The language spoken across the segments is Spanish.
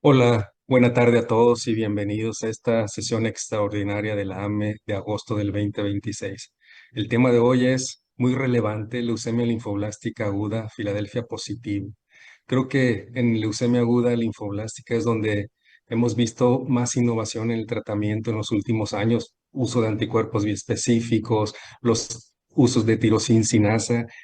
Hola, buena tarde a todos y bienvenidos a esta sesión extraordinaria de la AME de agosto del 2026. El tema de hoy es muy relevante: leucemia linfoblástica aguda, Filadelfia positivo. Creo que en leucemia aguda linfoblástica es donde hemos visto más innovación en el tratamiento en los últimos años: uso de anticuerpos biespecíficos, los usos de tirosina,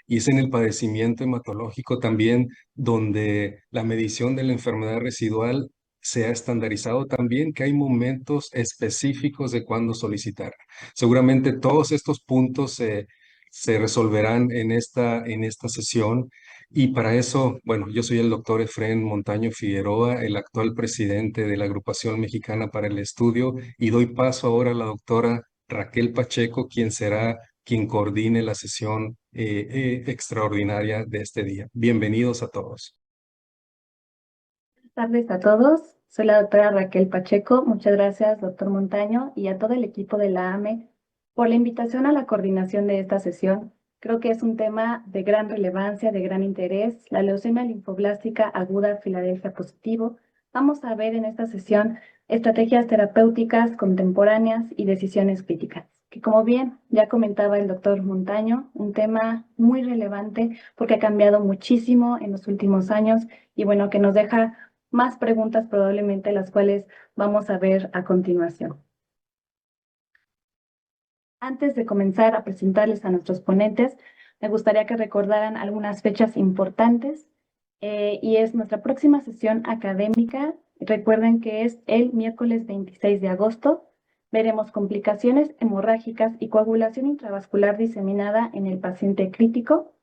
y es en el padecimiento hematológico también donde la medición de la enfermedad residual se ha estandarizado también, que hay momentos específicos de cuándo solicitar. Seguramente todos estos puntos se resolverán en esta sesión. Y para eso, bueno, yo soy el doctor Efrén Montaño Figueroa, el actual presidente de la Agrupación Mexicana para el Estudio, y doy paso ahora a la doctora Raquel Pacheco, quien será quien coordine la sesión extraordinaria de este día. Bienvenidos a todos. Buenas tardes a todos. Soy la doctora Raquel Pacheco. Muchas gracias, doctor Montaño, y a todo el equipo de la AME por la invitación a la coordinación de esta sesión. Creo que es un tema de gran relevancia, de gran interés, la leucemia linfoblástica aguda Filadelfia positivo. Vamos a ver en esta sesión estrategias terapéuticas contemporáneas y decisiones críticas, que como bien ya comentaba el doctor Montaño, un tema muy relevante porque ha cambiado muchísimo en los últimos años y bueno, que nos deja más preguntas probablemente las cuales vamos a ver a continuación. Antes de comenzar a presentarles a nuestros ponentes, me gustaría que recordaran algunas fechas importantes y es nuestra próxima sesión académica. Recuerden que es el miércoles 26 de agosto. Veremos complicaciones hemorrágicas y coagulación intravascular diseminada en el paciente crítico.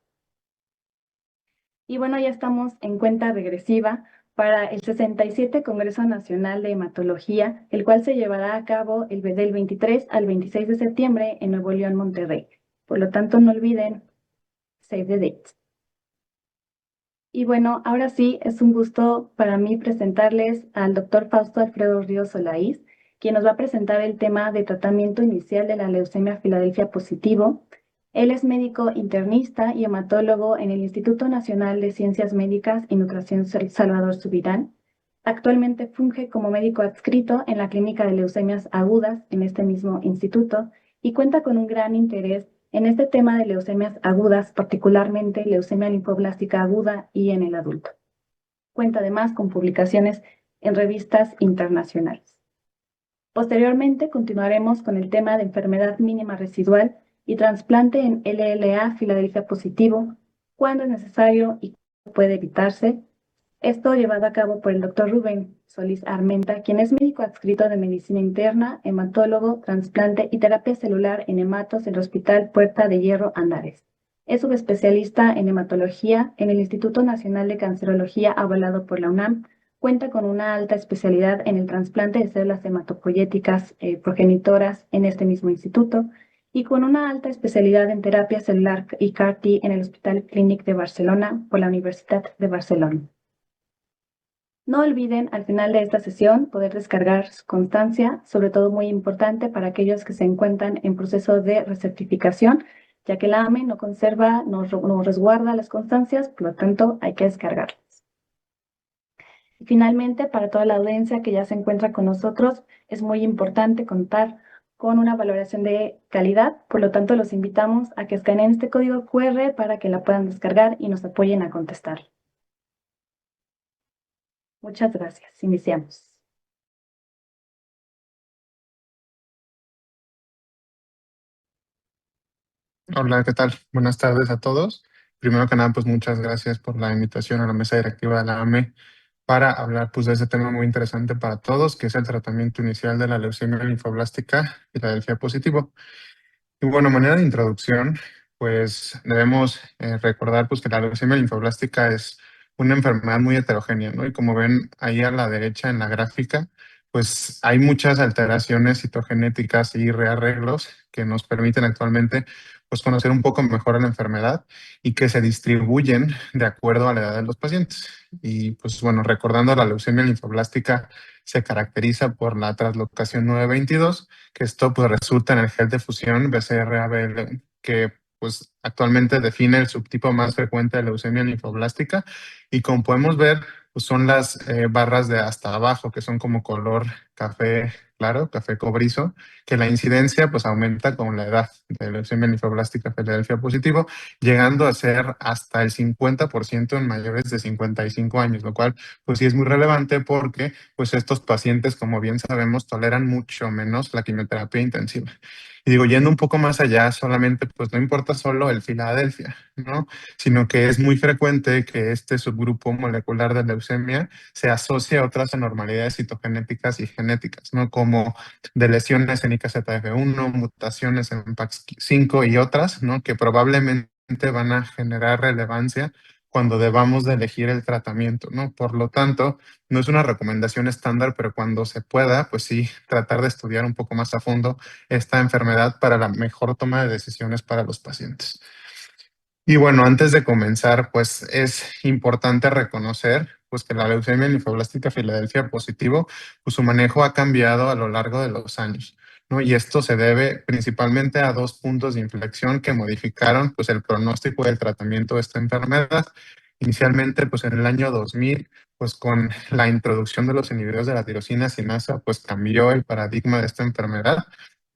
Y bueno, ya estamos en cuenta regresiva para el 67 Congreso Nacional de Hematología, el cual se llevará a cabo del 23 al 26 de septiembre en Nuevo León, Monterrey. Por lo tanto, no olviden save the date. Y bueno, ahora sí, es un gusto para mí presentarles al doctor Fausto Alfredo Ríos Solaís, quien nos va a presentar el tema de tratamiento inicial de la leucemia Filadelfia positivo. Él es médico internista y hematólogo en el Instituto Nacional de Ciencias Médicas y Nutrición Salvador Subirán. Actualmente funge como médico adscrito en la Clínica de Leucemias Agudas en este mismo instituto y cuenta con un gran interés en este tema de leucemias agudas, particularmente leucemia linfoblástica aguda y en el adulto. Cuenta además con publicaciones en revistas internacionales. Posteriormente continuaremos con el tema de enfermedad mínima residual y trasplante en LLA Filadelfia positivo, cuando es necesario y puede evitarse. Esto llevado a cabo por el doctor Rubén Solís Armenta, quien es médico adscrito de medicina interna, hematólogo, trasplante y terapia celular en hematos en el Hospital Puerta de Hierro Andares. Es subespecialista en hematología en el Instituto Nacional de Cancerología avalado por la UNAM. Cuenta con una alta especialidad en el trasplante de células hematopoyéticas progenitoras en este mismo instituto y con una alta especialidad en terapia celular y CAR-T en el Hospital Clínic de Barcelona por la Universidad de Barcelona. No olviden al final de esta sesión poder descargar su constancia, sobre todo muy importante para aquellos que se encuentran en proceso de recertificación, ya que la AME no conserva, no resguarda las constancias, por lo tanto hay que descargarlas. Y finalmente, para toda la audiencia que ya se encuentra con nosotros, es muy importante contar con una valoración de calidad, por lo tanto los invitamos a que escaneen este código QR para que la puedan descargar y nos apoyen a contestar. Muchas gracias. Iniciamos. Hola, ¿qué tal? Buenas tardes a todos. Primero que nada, pues muchas gracias por la invitación a la mesa directiva de la AME para hablar pues de ese tema muy interesante para todos, que es el tratamiento inicial de la leucemia linfoblástica Filadelfia positivo. Y bueno, a manera de introducción, pues debemos recordar pues que la leucemia linfoblástica es una enfermedad muy heterogénea, ¿no? Y como ven ahí a la derecha en la gráfica, pues hay muchas alteraciones citogenéticas y rearreglos que nos permiten actualmente pues conocer un poco mejor a la enfermedad y que se distribuyen de acuerdo a la edad de los pacientes. Y pues bueno, recordando, la leucemia linfoblástica se caracteriza por la translocación 922, que esto pues resulta en el gel de fusión BCR-ABL, que pues actualmente define el subtipo más frecuente de leucemia linfoblástica. Y como podemos ver, pues son las barras de hasta abajo, que son como color café claro, café cobrizo, que la incidencia pues aumenta con la edad de leucemia linfoblástica Filadelfia positivo, llegando a ser hasta el 50% en mayores de 55 años, lo cual pues sí es muy relevante porque pues estos pacientes, como bien sabemos, toleran mucho menos la quimioterapia intensiva. Y digo, yendo un poco más allá, solamente pues no importa solo el Filadelfia, ¿no? Sino que es muy frecuente que este subgrupo molecular de leucemia se asocia a otras anormalidades citogenéticas y genéticas, ¿no? Como de lesiones en IKZF1, mutaciones en PAX5 y otras, ¿no? Que probablemente van a generar relevancia cuando debamos de elegir el tratamiento, ¿no? Por lo tanto, no es una recomendación estándar, pero cuando se pueda, pues sí, tratar de estudiar un poco más a fondo esta enfermedad para la mejor toma de decisiones para los pacientes. Y bueno, antes de comenzar, pues es importante reconocer pues que la leucemia linfoblástica Filadelfia positivo, pues su manejo ha cambiado a lo largo de los años, ¿no? Y esto se debe principalmente a dos puntos de inflexión que modificaron pues el pronóstico del tratamiento de esta enfermedad. Inicialmente, pues en el año 2000, pues con la introducción de los inhibidores de la tirosina sinasa, pues cambió el paradigma de esta enfermedad,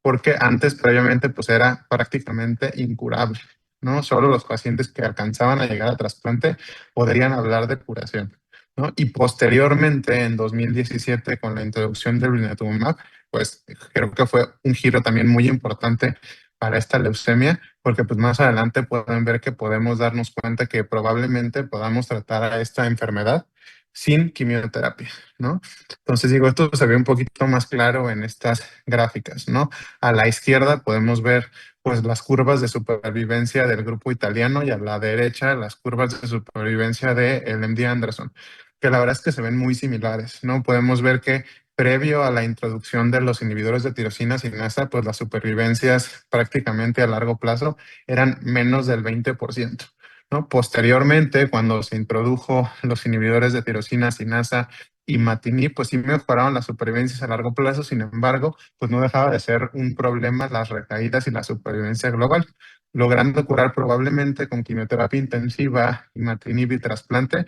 porque antes, previamente, pues era prácticamente incurable, ¿no? Solo los pacientes que alcanzaban a llegar a trasplante podrían hablar de curación, ¿no? Y posteriormente, en 2017, con la introducción del blinatumomab, pues creo que fue un giro también muy importante para esta leucemia, porque pues más adelante pueden ver que podemos darnos cuenta que probablemente podamos tratar a esta enfermedad sin quimioterapia, ¿no? Entonces digo, esto se ve un poquito más claro en estas gráficas, ¿no? A la izquierda podemos ver pues las curvas de supervivencia del grupo italiano y a la derecha las curvas de supervivencia de el MD Anderson, que la verdad es que se ven muy similares, ¿no? Podemos ver que previo a la introducción de los inhibidores de tirosina sinasa, pues las supervivencias prácticamente a largo plazo eran menos del 20%, ¿no? Posteriormente, cuando se introdujo los inhibidores de tirosina sinasa y Matinib, pues sí mejoraron las supervivencias a largo plazo, sin embargo, pues no dejaba de ser un problema las recaídas y la supervivencia global, logrando curar probablemente con quimioterapia intensiva, imatinib y trasplante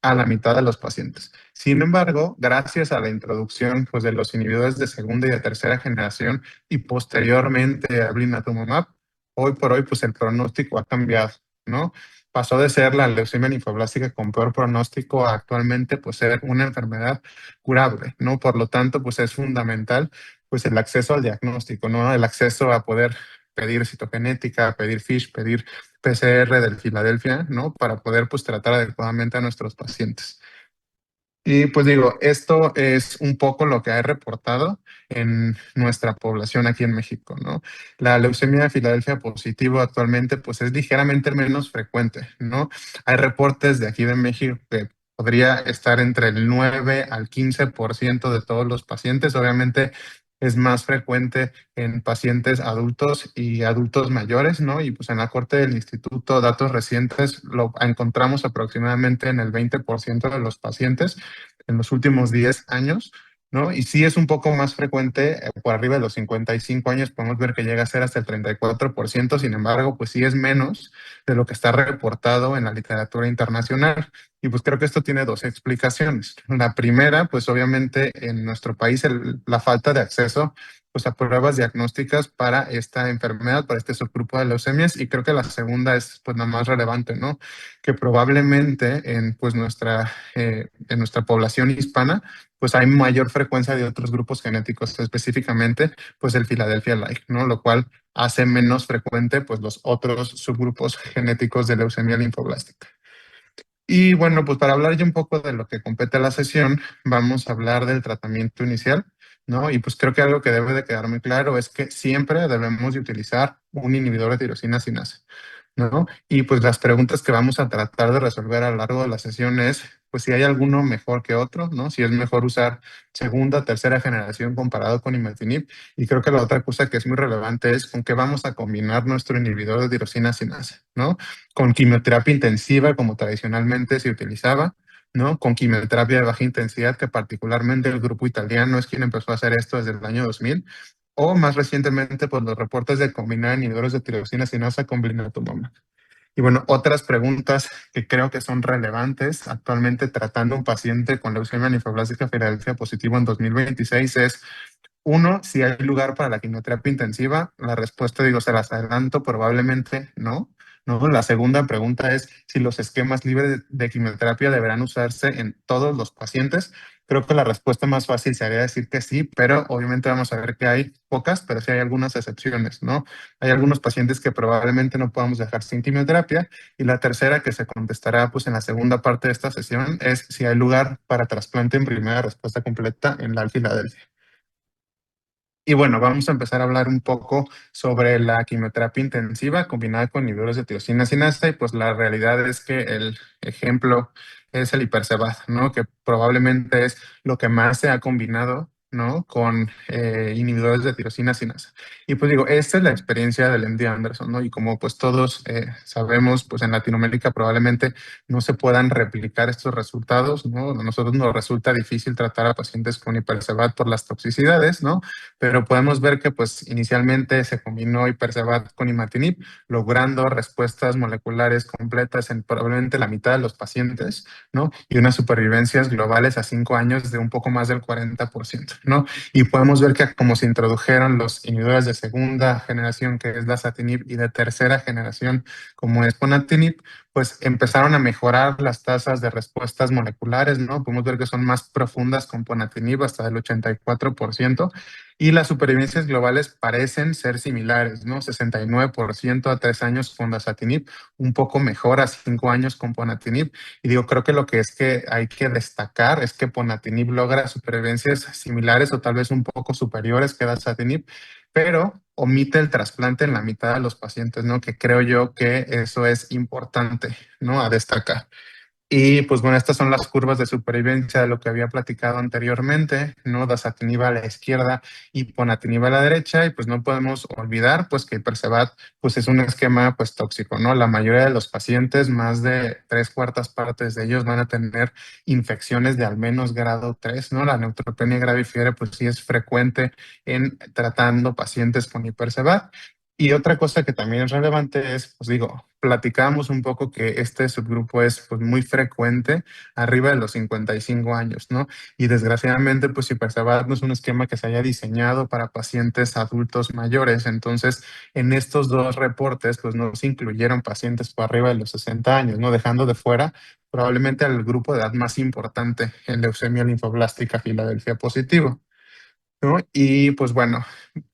a la mitad de los pacientes. Sin embargo, gracias a la introducción pues, de los inhibidores de segunda y de tercera generación y posteriormente a blinatumomab, hoy por hoy pues el pronóstico ha cambiado, ¿no? Pasó de ser la leucemia linfoblástica con peor pronóstico a actualmente pues ser una enfermedad curable, ¿no? Por lo tanto, pues es fundamental pues el acceso al diagnóstico, ¿no? El acceso a poder pedir citogenética, pedir FISH, pedir PCR del Filadelfia, ¿no? Para poder pues tratar adecuadamente a nuestros pacientes. Y pues digo, esto es un poco lo que ha reportado en nuestra población aquí en México, ¿no? La leucemia de Filadelfia positivo actualmente pues es ligeramente menos frecuente, ¿no? Hay reportes de aquí de México que podría estar entre el 9 al 15% de todos los pacientes. Obviamente es más frecuente en pacientes adultos y adultos mayores, ¿no? Y pues en la corte del instituto, datos recientes, lo encontramos aproximadamente en el 20% de los pacientes en los últimos 10 años, ¿no? Y sí es un poco más frecuente por arriba de los 55 años, podemos ver que llega a ser hasta el 34%, sin embargo, pues sí es menos de lo que está reportado en la literatura internacional. Y pues creo que esto tiene dos explicaciones. La primera, pues obviamente en nuestro país la falta de acceso pues, a pruebas diagnósticas para esta enfermedad, para este subgrupo de leucemias. Y creo que la segunda es pues la más relevante, ¿no? Que probablemente en pues en nuestra población hispana pues hay mayor frecuencia de otros grupos genéticos, específicamente pues el Philadelphia-like, ¿no? Lo cual hace menos frecuente pues los otros subgrupos genéticos de leucemia linfoblástica. Y bueno, pues para hablar ya un poco de lo que compete a la sesión, vamos a hablar del tratamiento inicial, ¿no? Y pues creo que algo que debe de quedar muy claro es que siempre debemos de utilizar un inhibidor de tirosina sinasa, ¿no? Y pues las preguntas que vamos a tratar de resolver a lo largo de la sesión es, pues si hay alguno mejor que otro, ¿no? Si es mejor usar segunda, tercera generación comparado con imatinib. Y creo que la otra cosa que es muy relevante es con qué vamos a combinar nuestro inhibidor de tirosina sinasa, ¿no? Con quimioterapia intensiva, como tradicionalmente se utilizaba, ¿no? Con quimioterapia de baja intensidad, que particularmente el grupo italiano es quien empezó a hacer esto desde el año 2000, o más recientemente, pues los reportes de combinar inhibidores de tirosina sinasa con blinatumomab. Y bueno, otras preguntas que creo que son relevantes actualmente tratando un paciente con leucemia linfoblástica Filadelfia positivo en 2026 es, uno, si hay lugar para la quimioterapia intensiva. La respuesta, digo, se las adelanto, probablemente no. ¿No? La segunda pregunta es si los esquemas libres de quimioterapia deberán usarse en todos los pacientes. Creo que la respuesta más fácil sería decir que sí, pero obviamente vamos a ver que hay pocas, pero sí hay algunas excepciones, ¿no? Hay algunos pacientes que probablemente no podamos dejar sin quimioterapia. Y la tercera, que se contestará pues en la segunda parte de esta sesión, es si hay lugar para trasplante en primera respuesta completa en la Filadelfia. Y bueno, vamos a empezar a hablar un poco sobre la quimioterapia intensiva combinada con inhibidores de tirosina sinasa, y pues la realidad es que el ejemplo es el Ipercevad, ¿no? Que probablemente es lo que más se ha combinado, ¿no? Con inhibidores de tirosina sinasa. Y pues digo, esta es la experiencia del MD Anderson, ¿no? Y como pues todos sabemos, pues en Latinoamérica probablemente no se puedan replicar estos resultados, ¿no? A nosotros nos resulta difícil tratar a pacientes con Ipercevad por las toxicidades, ¿no? Pero podemos ver que pues inicialmente se combinó Ipercevad con imatinib, logrando respuestas moleculares completas en probablemente la mitad de los pacientes, ¿no? Y unas supervivencias globales a 5 años de un poco más del 40%, ¿no? Y podemos ver que como se introdujeron los inhibidores de segunda generación, que es dasatinib, y de tercera generación, como es ponatinib, pues empezaron a mejorar las tasas de respuestas moleculares, ¿no? Podemos ver que son más profundas con ponatinib, hasta el 84%, y las supervivencias globales parecen ser similares, ¿no? 69% a 3 años con dasatinib, un poco mejor a 5 años con ponatinib. Y digo, creo que lo que es que hay que destacar es que ponatinib logra supervivencias similares o tal vez un poco superiores que dasatinib, pero omite el trasplante en la mitad de los pacientes, ¿no? Que creo yo que eso es importante, ¿no? A destacar. Y pues bueno, estas son las curvas de supervivencia de lo que había platicado anteriormente, ¿no? Dasatinib a la izquierda y ponatinib a la derecha, y pues no podemos olvidar pues que el Percevat pues es un esquema pues tóxico, ¿no? La mayoría de los pacientes, más de 3/4 de ellos van a tener infecciones de al menos grado 3, ¿no? La neutropenia grave y fiebre pues sí es frecuente en tratando pacientes con Hipercevat. Y otra cosa que también es relevante es, pues digo, platicamos un poco que este subgrupo es pues muy frecuente arriba de los 55 años, ¿no? Y desgraciadamente, pues Hipercevad no es un esquema que se haya diseñado para pacientes adultos mayores. Entonces, en estos dos reportes, pues no se incluyeron pacientes por arriba de los 60 años, ¿no? Dejando de fuera probablemente al grupo de edad más importante en leucemia linfoblástica Filadelfia positivo, ¿no? Y pues bueno,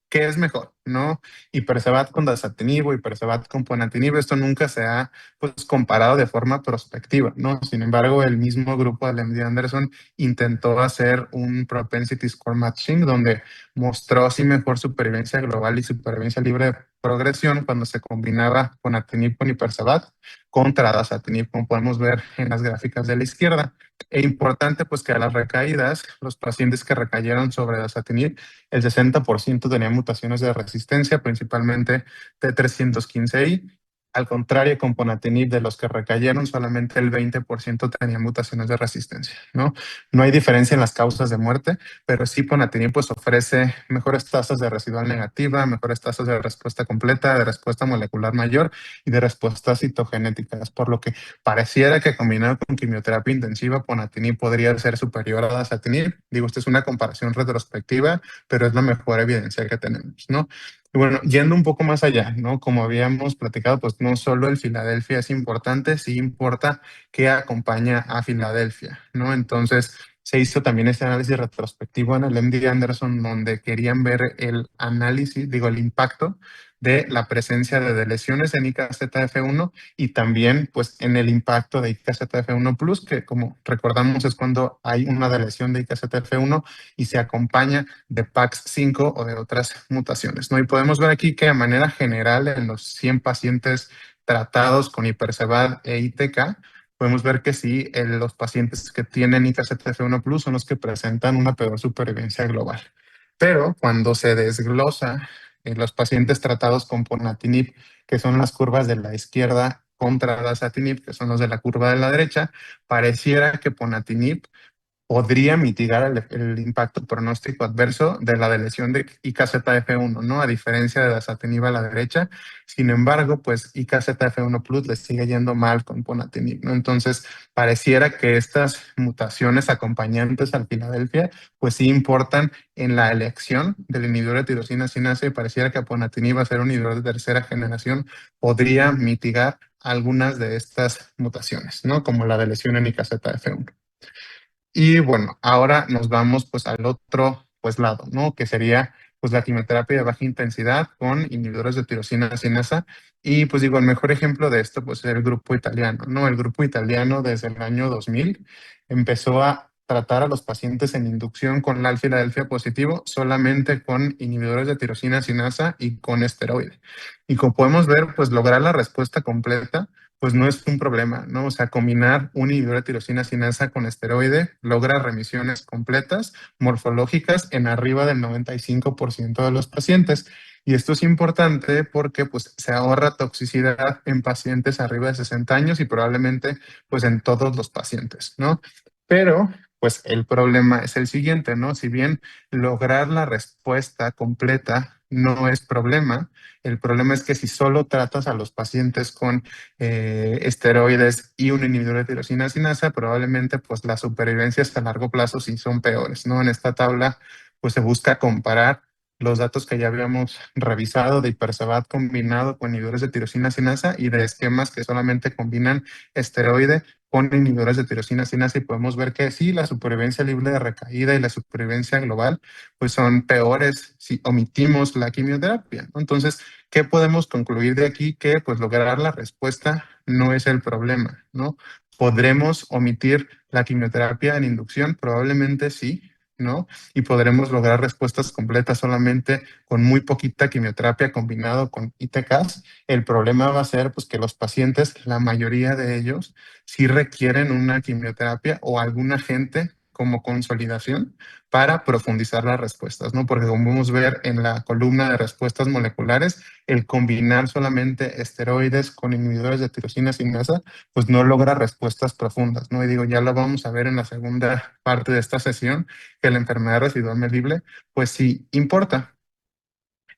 ¿qué es mejor? ¿No? Hipercevad con dasatinib o Hipercevad con ponatinib, esto nunca se ha pues comparado de forma prospectiva, ¿no? Sin embargo, el mismo grupo de MD Anderson intentó hacer un propensity score matching donde mostró sí mejor supervivencia global y supervivencia libre de progresión cuando se combinaba ponatinib con Hipercevad contra dasatinib, como podemos ver en las gráficas de la izquierda. E importante pues que a las recaídas, los pacientes que recayeron sobre dasatinib, el 60% tenía mutaciones de resistencia, principalmente T315I. Al contrario, con ponatinib, de los que recayeron, solamente el 20% tenía mutaciones de resistencia, ¿no? No hay diferencia en las causas de muerte, pero sí ponatinib pues ofrece mejores tasas de residual negativa, mejores tasas de respuesta completa, de respuesta molecular mayor y de respuestas citogenéticas, por lo que pareciera que combinado con quimioterapia intensiva, ponatinib podría ser superior a dasatinib. Digo, esta es una comparación retrospectiva, pero es la mejor evidencia que tenemos, ¿no? Y bueno, yendo un poco más allá, ¿no? Como habíamos platicado, pues no solo el Filadelfia es importante, sí importa qué acompaña a Filadelfia, ¿no? Entonces, se hizo también este análisis retrospectivo en el MD Anderson, donde querían ver el análisis, digo, el impacto de la presencia de lesiones en IKZF1 y también pues en el impacto de IKZF1 Plus, que como recordamos es cuando hay una deleción de IKZF1 y se acompaña de PAX5 o de otras mutaciones, ¿no? Y podemos ver aquí que de manera general en los 100 pacientes tratados con Hipercevad e ITK, podemos ver que sí, los pacientes que tienen IKZF1 Plus son los que presentan una peor supervivencia global. Pero cuando se desglosa los pacientes tratados con ponatinib, que son las curvas de la izquierda, contra dasatinib, que son los de la curva de la derecha, pareciera que ponatinib podría mitigar el impacto pronóstico adverso de la lesión de IKZF1, ¿no? A diferencia de dasatinib a la derecha. Sin embargo, pues IKZF1 Plus le sigue yendo mal con ponatinib, ¿no? Entonces, pareciera que estas mutaciones acompañantes al Filadelfia, pues sí importan en la elección del inhibidor de tirosina sinasa, y pareciera que ponatinib, a ser un inhibidor de tercera generación, podría mitigar algunas de estas mutaciones, ¿no? Como la de lesión en IKZF1. Y bueno, ahora nos vamos pues al otro pues lado, ¿no? Que sería pues la quimioterapia de baja intensidad con inhibidores de tirosina sinasa. Y pues digo, el mejor ejemplo de esto pues es el grupo italiano, ¿no? El grupo italiano desde el año 2000 empezó a tratar a los pacientes en inducción con la Filadelfia positivo solamente con inhibidores de tirosina sinasa y con esteroide. Y como podemos ver, pues lograr la respuesta completa pues no es un problema, ¿no? O sea, combinar un inhibidor de tirosina sinasa con esteroide logra remisiones completas, morfológicas, en arriba del 95% de los pacientes. Y esto es importante porque pues, se ahorra toxicidad en pacientes arriba de 60 años y probablemente pues, en todos los pacientes, ¿no? Pero pues el problema es el siguiente, ¿no? Si bien lograr la respuesta completa no es problema, el problema es que si solo tratas a los pacientes con esteroides y un inhibidor de tirosina sinasa, probablemente pues las supervivencias a largo plazo sí son peores, ¿no? En esta tabla pues se busca comparar los datos que ya habíamos revisado de Hipercevad combinado con inhibidores de tirosina sinasa y de esquemas que solamente combinan esteroide con inhibidores de tirosina sinasa, y podemos ver que sí, la supervivencia libre de recaída y la supervivencia global pues son peores si omitimos la quimioterapia, ¿no? Entonces, ¿qué podemos concluir de aquí? Que pues lograr la respuesta no es el problema, ¿no? ¿Podremos omitir la quimioterapia en inducción? Probablemente sí, ¿no? Y podremos lograr respuestas completas solamente con muy poquita quimioterapia combinado con ITKs. El problema va a ser pues que los pacientes, la mayoría de ellos, sí requieren una quimioterapia o algún agente como consolidación para profundizar las respuestas, ¿no? Porque como podemos ver en la columna de respuestas moleculares, el combinar solamente esteroides con inhibidores de tirosina sinasa, pues no logra respuestas profundas, ¿no? Y digo, ya lo vamos a ver en la segunda parte de esta sesión, que la enfermedad residual medible, pues sí importa.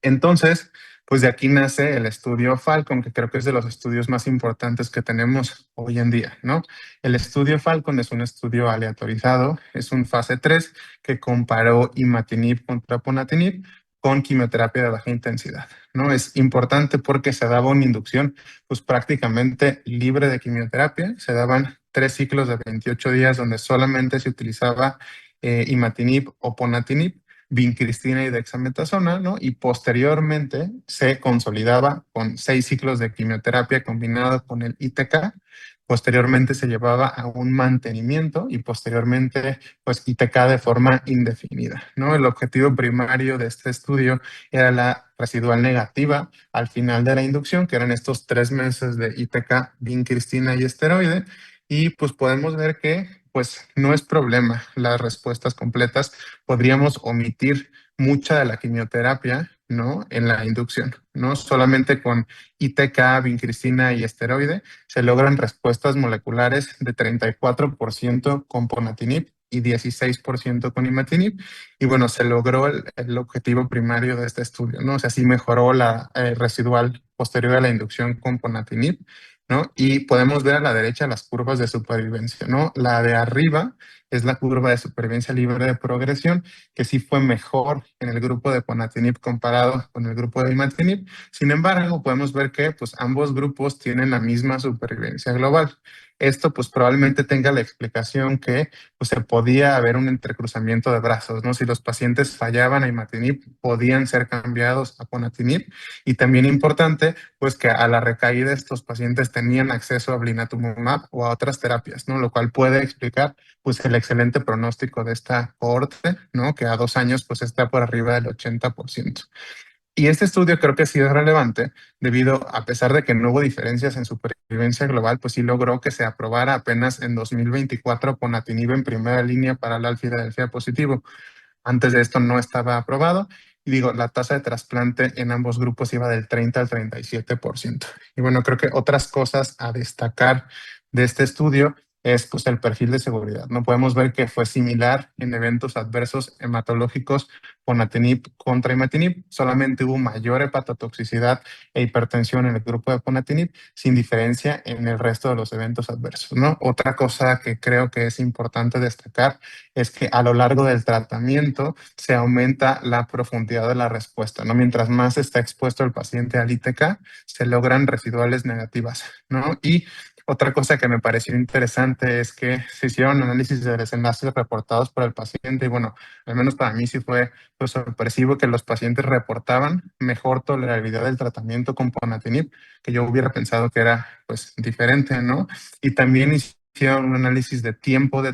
Entonces, pues de aquí nace el estudio Falcon, que creo que es de los estudios más importantes que tenemos hoy en día, ¿no? El estudio Falcon es un estudio aleatorizado, es un fase 3 que comparó imatinib contra ponatinib con quimioterapia de baja intensidad, ¿no? Es importante porque se daba una inducción pues prácticamente libre de quimioterapia, se daban 3 ciclos de 28 días donde solamente se utilizaba imatinib o ponatinib, vincristina y dexametasona, ¿no? Y posteriormente se consolidaba con 6 ciclos de quimioterapia combinado con el ITK. Posteriormente se llevaba a un mantenimiento y posteriormente, pues, ITK de forma indefinida, ¿no? El objetivo primario de este estudio era la residual negativa al final de la inducción, que eran estos 3 meses de ITK, vincristina y esteroide. Y pues podemos ver que pues no es problema las respuestas completas. Podríamos omitir mucha de la quimioterapia, ¿no? En la inducción, ¿no? Solamente con ITK, vincristina y esteroide se logran respuestas moleculares de 34% con ponatinib y 16% con imatinib. Y bueno, se logró el objetivo primario de este estudio, ¿no? O sea, sí mejoró la residual posterior a la inducción con ponatinib, ¿no? Y podemos ver a la derecha las curvas de supervivencia, ¿no? La de arriba es la curva de supervivencia libre de progresión, que sí fue mejor en el grupo de ponatinib comparado con el grupo de imatinib. Sin embargo, podemos ver que pues, ambos grupos tienen la misma supervivencia global. Esto pues probablemente tenga la explicación que pues, se podía haber un entrecruzamiento de brazos, ¿no? Si los pacientes fallaban a imatinib, podían ser cambiados a ponatinib. Y también importante, pues que a la recaída estos pacientes tenían acceso a blinatumomab o a otras terapias, ¿no? Lo cual puede explicar pues el excelente pronóstico de esta cohorte, ¿no? Que a 2 años pues está por arriba del 80%. Y este estudio creo que sí es relevante debido, a pesar de que no hubo diferencias en supervivencia global, pues sí logró que se aprobara apenas en 2024 ponatinib en primera línea para la Filadelfia positivo. Antes de esto no estaba aprobado. Y digo, la tasa de trasplante en ambos grupos iba del 30 al 37%. Y bueno, creo que otras cosas a destacar de este estudio es pues el perfil de seguridad, ¿no? Podemos ver que fue similar en eventos adversos hematológicos ponatinib contra imatinib, solamente hubo mayor hepatotoxicidad e hipertensión en el grupo de ponatinib, sin diferencia en el resto de los eventos adversos, ¿no? Otra cosa que creo que es importante destacar es que a lo largo del tratamiento se aumenta la profundidad de la respuesta, ¿no? Mientras más está expuesto el paciente al ITK, se logran residuales negativas, ¿no? Y otra cosa que me pareció interesante es que se hicieron análisis de desenlaces reportados por el paciente y bueno, al menos para mí sí fue pues, sorpresivo que los pacientes reportaban mejor tolerabilidad del tratamiento con ponatinib, que yo hubiera pensado que era pues diferente, ¿no? Y también hicieron un análisis de tiempo de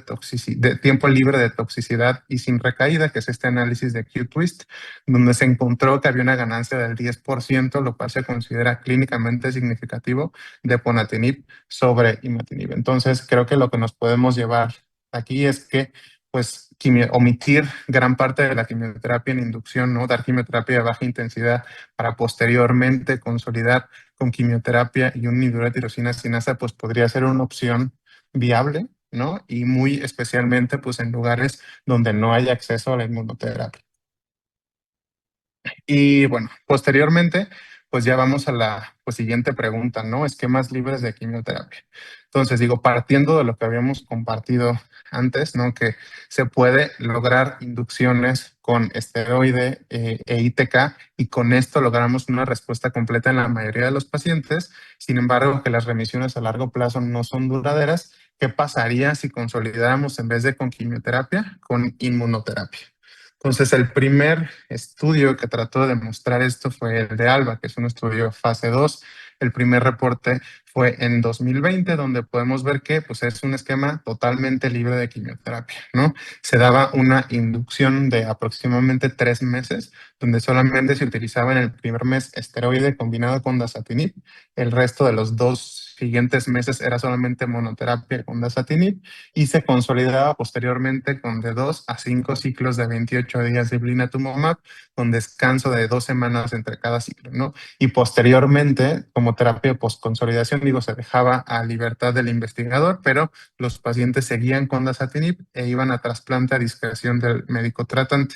tiempo libre de toxicidad y sin recaída, que es este análisis de Q-Twist, donde se encontró que había una ganancia del 10%, lo cual se considera clínicamente significativo de ponatinib sobre imatinib. Entonces, creo que lo que nos podemos llevar aquí es que pues omitir gran parte de la quimioterapia en inducción, ¿no? Dar quimioterapia de baja intensidad para posteriormente consolidar con quimioterapia y un inhibidor de tirosina sinasa, pues podría ser una opción viable, ¿no? Y muy especialmente pues en lugares donde no hay acceso a la inmunoterapia. Y bueno, posteriormente, pues ya vamos a la pues, siguiente pregunta, ¿no? Esquemas libres de quimioterapia. Entonces, digo, partiendo de lo que habíamos compartido antes, ¿no? Que se puede lograr inducciones con esteroide e ITK y con esto logramos una respuesta completa en la mayoría de los pacientes. Sin embargo, que las remisiones a largo plazo no son duraderas. ¿Qué pasaría si consolidáramos en vez de con quimioterapia, con inmunoterapia? Entonces, el primer estudio que trató de demostrar esto fue el de ALBA, que es un estudio fase 2. El primer reporte fue en 2020, donde podemos ver que pues, es un esquema totalmente libre de quimioterapia, ¿no? Se daba una inducción de aproximadamente 3 meses, donde solamente se utilizaba en el primer mes esteroide combinado con dasatinib. El resto de los 2 siguientes meses era solamente monoterapia con dasatinib y se consolidaba posteriormente con de 2 a 5 ciclos de 28 días de blinatumomab, con descanso de 2 semanas entre cada ciclo, ¿no? Y posteriormente, como terapia post-consolidación, digo, se dejaba a libertad del investigador, pero los pacientes seguían con dasatinib e iban a trasplante a discreción del médico tratante.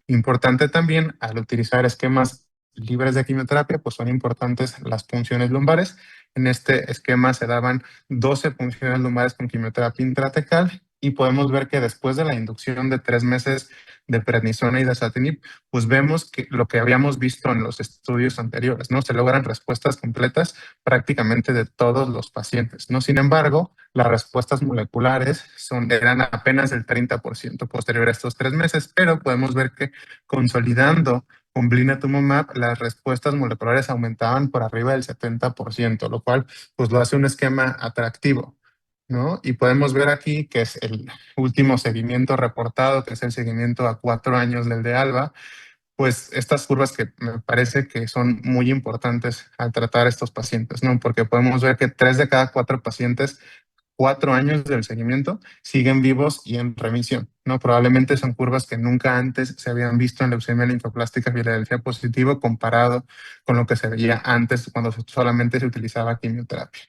Importante también, al utilizar esquemas libres de quimioterapia, pues son importantes las punciones lumbares. En este esquema se daban 12 punciones lumbares con quimioterapia intratecal y podemos ver que después de la inducción de 3 meses de prednisona y dasatinib, pues vemos que lo que habíamos visto en los estudios anteriores, ¿no? Se logran respuestas completas prácticamente de todos los pacientes, ¿no? Sin embargo, las respuestas moleculares eran apenas el 30% posterior a estos 3 meses, pero podemos ver que consolidando con blinatumomab, las respuestas moleculares aumentaban por arriba del 70%, lo cual pues lo hace un esquema atractivo, ¿no? Y podemos ver aquí que es el último seguimiento reportado, que es el seguimiento a 4 años del de ALBA, pues estas curvas que me parece que son muy importantes al tratar a estos pacientes, ¿no? Porque podemos ver que 3 de cada 4 pacientes 4 años del seguimiento, siguen vivos y en remisión, ¿no? Probablemente son curvas que nunca antes se habían visto en leucemia linfoplástica Filadelfia positivo comparado con lo que se veía antes cuando solamente se utilizaba quimioterapia.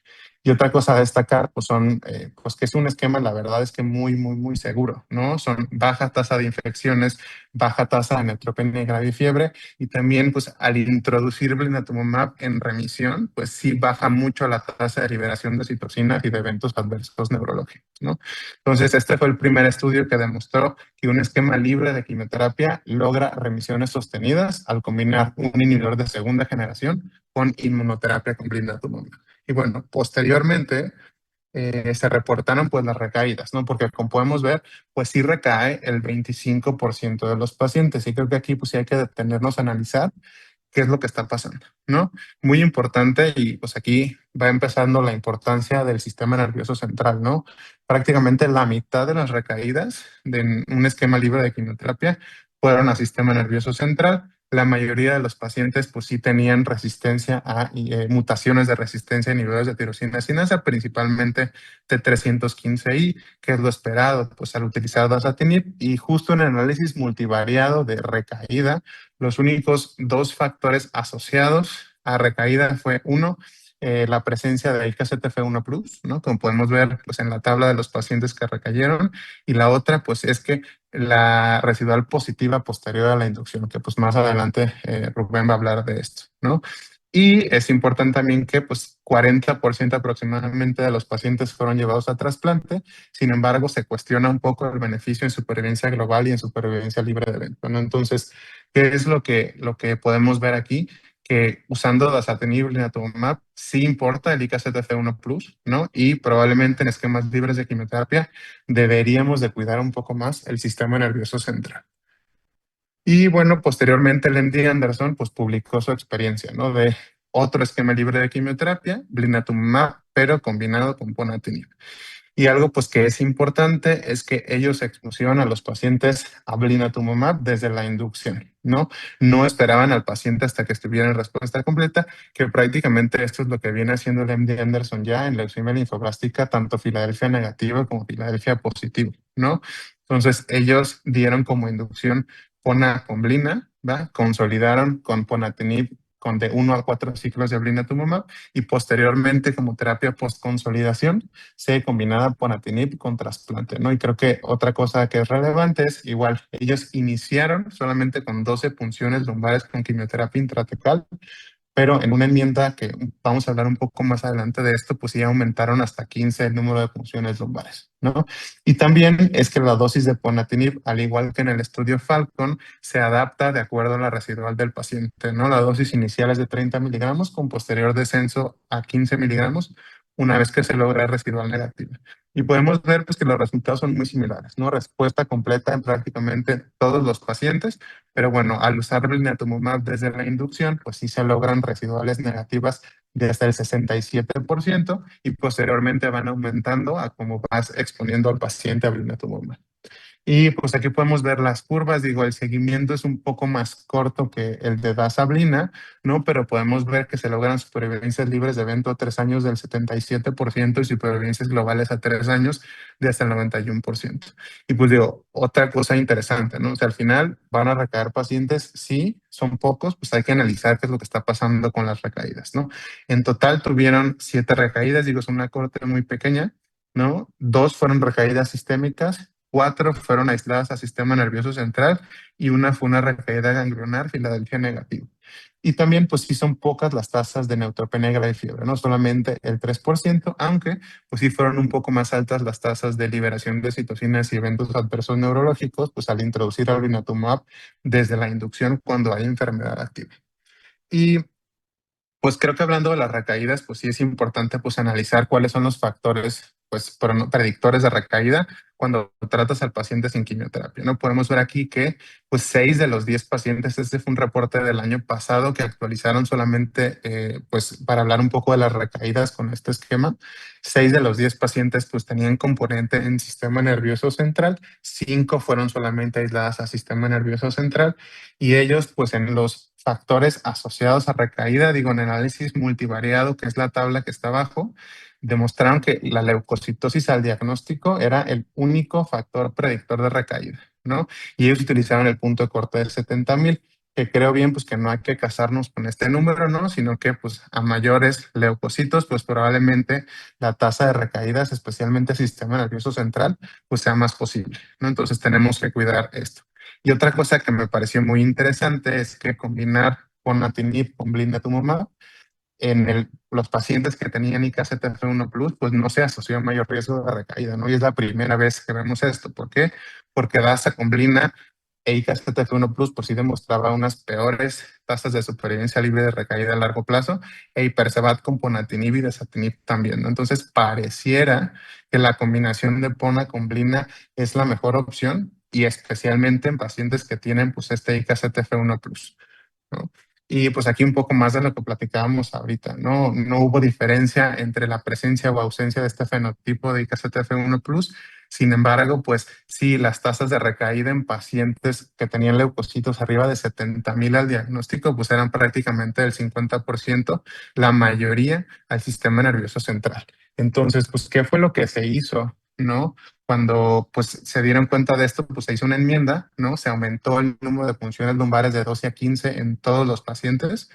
Y otra cosa a destacar, pues son, pues que es un esquema, la verdad es que muy seguro, ¿no? Son baja tasa de infecciones, baja tasa de neutropenia grave y fiebre, y también, pues al introducir blinatumomab en remisión, pues sí baja mucho la tasa de liberación de citocinas y de eventos adversos neurológicos, ¿no? Entonces, este fue el primer estudio que demostró que un esquema libre de quimioterapia logra remisiones sostenidas al combinar un inhibidor de segunda generación con inmunoterapia con blinatumomab. Y bueno, posteriormente se reportaron pues las recaídas, ¿no? Porque como podemos ver, pues sí recae el 25% de los pacientes. Y creo que aquí pues sí hay que detenernos a analizar qué es lo que está pasando, ¿no? Muy importante y pues aquí va empezando la importancia del sistema nervioso central, ¿no? Prácticamente la mitad de las recaídas de un esquema libre de quimioterapia fueron al sistema nervioso central. La mayoría de los pacientes pues sí tenían resistencia a mutaciones de resistencia a inhibidores de tirosina sinasa, principalmente T315I, que es lo esperado pues al utilizar dasatinib, y justo en el análisis multivariado de recaída los únicos 2 factores asociados a recaída fue uno, la presencia de IKZF1 Plus, ¿no? Como podemos ver pues, en la tabla de los pacientes que recayeron. Y la otra, pues, es que la residual positiva posterior a la inducción, que pues más adelante Rubén va a hablar de esto, ¿no? Y es importante también que pues 40% aproximadamente de los pacientes fueron llevados a trasplante. Sin embargo, se cuestiona un poco el beneficio en supervivencia global y en supervivencia libre de evento, ¿no? Entonces, ¿qué es lo que podemos ver aquí? Que usando dasatinib y blinatumomab sí importa el IKZF1 Plus, ¿no? Y probablemente en esquemas libres de quimioterapia deberíamos de cuidar un poco más el sistema nervioso central. Y bueno, posteriormente el MD Anderson pues publicó su experiencia, ¿no? De otro esquema libre de quimioterapia, blinatumomab, pero combinado con ponatinib. Y algo pues que es importante es que ellos expusieron a los pacientes a blinatumomab desde la inducción, ¿no? No esperaban al paciente hasta que estuviera en respuesta completa, que prácticamente esto es lo que viene haciendo el MD Anderson ya en leucemia linfoblástica, tanto Filadelfia negativa como Filadelfia positivo, ¿no? Entonces ellos dieron como inducción pona con blina, ¿va? Consolidaron con ponatinib con de 1 a 4 ciclos de blinatumomab y posteriormente como terapia post-consolidación se combinaba ponatinib con trasplante, ¿no? Y creo que otra cosa que es relevante es igual, ellos iniciaron solamente con 12 punciones lumbares con quimioterapia intratecal, pero en una enmienda que vamos a hablar un poco más adelante de esto, pues sí aumentaron hasta 15 el número de punciones lumbares, ¿no? Y también es que la dosis de ponatinib, al igual que en el estudio Falcon, se adapta de acuerdo a la residual del paciente, ¿no? La dosis inicial es de 30 miligramos con posterior descenso a 15 miligramos una vez que se logra residual negativa. Y podemos ver pues, que los resultados son muy similares, ¿no? Respuesta completa en prácticamente todos los pacientes, pero bueno, al usar blinatumomab desde la inducción, pues sí se logran residuales negativas de hasta el 67% y posteriormente van aumentando a como vas exponiendo al paciente a blinatumomab. Y pues aquí podemos ver las curvas, digo, el seguimiento es un poco más corto que el de dasablina, ¿no? Pero podemos ver que se logran supervivencias libres de evento a 3 años del 77% y supervivencias globales a 3 años de hasta el 91%. Y pues digo, otra cosa interesante, ¿no? O sea, al final van a recaer pacientes, sí, son pocos, pues hay que analizar qué es lo que está pasando con las recaídas, ¿no? En total tuvieron 7 recaídas, digo, es una corte muy pequeña, ¿no? 2 fueron recaídas sistémicas, 4 fueron aisladas al sistema nervioso central y una fue una recaída ganglionar Filadelfia negativa. Y también, pues sí son pocas las tasas de neutropenia grave y fiebre, no solamente el 3%, aunque pues sí fueron un poco más altas las tasas de liberación de citocinas y eventos adversos neurológicos, pues al introducir albinatumab desde la inducción cuando hay enfermedad activa. Y pues creo que hablando de las recaídas, pues sí es importante pues analizar cuáles son los factores pues predictores de recaída cuando tratas al paciente sin quimioterapia, ¿no? Podemos ver aquí que pues 6 de los 10 pacientes, este fue un reporte del año pasado que actualizaron solamente pues para hablar un poco de las recaídas con este esquema, 6 de los 10 pacientes pues tenían componente en sistema nervioso central, 5 fueron solamente aisladas a sistema nervioso central y ellos pues en los factores asociados a recaída, digo, en análisis multivariado, que es la tabla que está abajo, demostraron que la leucocitosis al diagnóstico era el único factor predictor de recaída, ¿no? Y ellos utilizaron el punto de corte del 70,000, que creo bien, pues que no hay que casarnos con este número, ¿no? Sino que, pues, a mayores leucocitos, pues probablemente la tasa de recaídas, especialmente el sistema nervioso central, pues sea más posible, ¿no? Entonces tenemos que cuidar esto. Y otra cosa que me pareció muy interesante es que combinar ponatinib con blinatumomab en los pacientes que tenían IKZF1 Plus, pues no se asoció a mayor riesgo de recaída, ¿no? Y es la primera vez que vemos esto. ¿Por qué? Porque dasa con blina e IKZF1 Plus, pues sí demostraba unas peores tasas de supervivencia libre de recaída a largo plazo, e Hipercevat con ponatinib y dasatinib también, ¿no? Entonces pareciera que la combinación de pona con blina es la mejor opción y especialmente en pacientes que tienen pues este IKZF1 Plus, ¿no? Y pues aquí un poco más de lo que platicábamos ahorita, ¿no? No hubo diferencia entre la presencia o ausencia de este fenotipo de IKZF1 Plus. Sin embargo, pues sí, las tasas de recaída en pacientes que tenían leucocitos arriba de 70,000 al diagnóstico, pues eran prácticamente del 50%, la mayoría al sistema nervioso central. Entonces, pues, ¿qué fue lo que se hizo, no? Cuando pues se dieron cuenta de esto, pues se hizo una enmienda, ¿no? Se aumentó el número de punciones lumbares de 12 a 15 en todos los pacientes.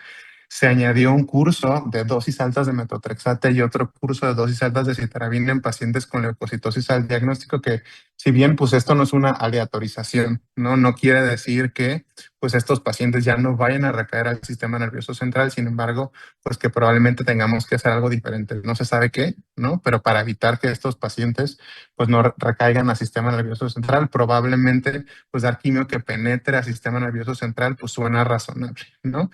se añadió un curso de dosis altas de metotrexate y otro curso de dosis altas de citarabina en pacientes con leucocitosis al diagnóstico, que si bien pues esto no es una aleatorización, no quiere decir que pues estos pacientes ya no vayan a recaer al sistema nervioso central. Sin embargo, pues que probablemente tengamos que hacer algo diferente. No se sabe qué, ¿no? Pero para evitar que estos pacientes pues no recaigan al sistema nervioso central, probablemente pues dar quimio que penetre al sistema nervioso central pues suena razonable, ¿no?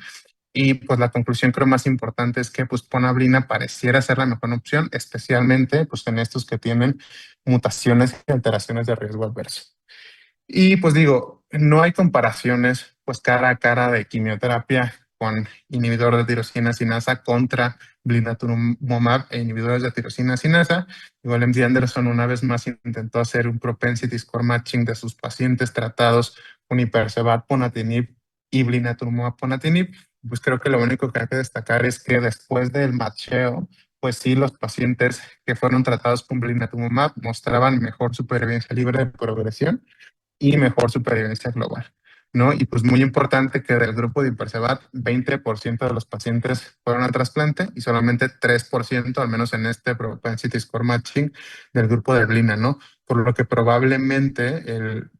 Y pues la conclusión creo más importante es que pues ponablina pareciera ser la mejor opción, especialmente pues en estos que tienen mutaciones y alteraciones de riesgo adverso. Y pues digo, no hay comparaciones pues cara a cara de quimioterapia con inhibidor de tirosina sinasa contra blinatumomab e inhibidores de tirosina sinasa. Igual MD Anderson una vez más intentó hacer un propensity score matching de sus pacientes tratados con hipercevat ponatinib y blinatumomab ponatinib. Pues creo que lo único que hay que destacar es que después del macheo, pues sí, los pacientes que fueron tratados con blinatumomab mostraban mejor supervivencia libre de progresión y mejor supervivencia global, ¿no? Y pues muy importante que del grupo de Hipercevat, 20% de los pacientes fueron al trasplante y solamente 3%, al menos en este propensity score matching, del grupo de Blina, ¿no? Por lo que probablemente el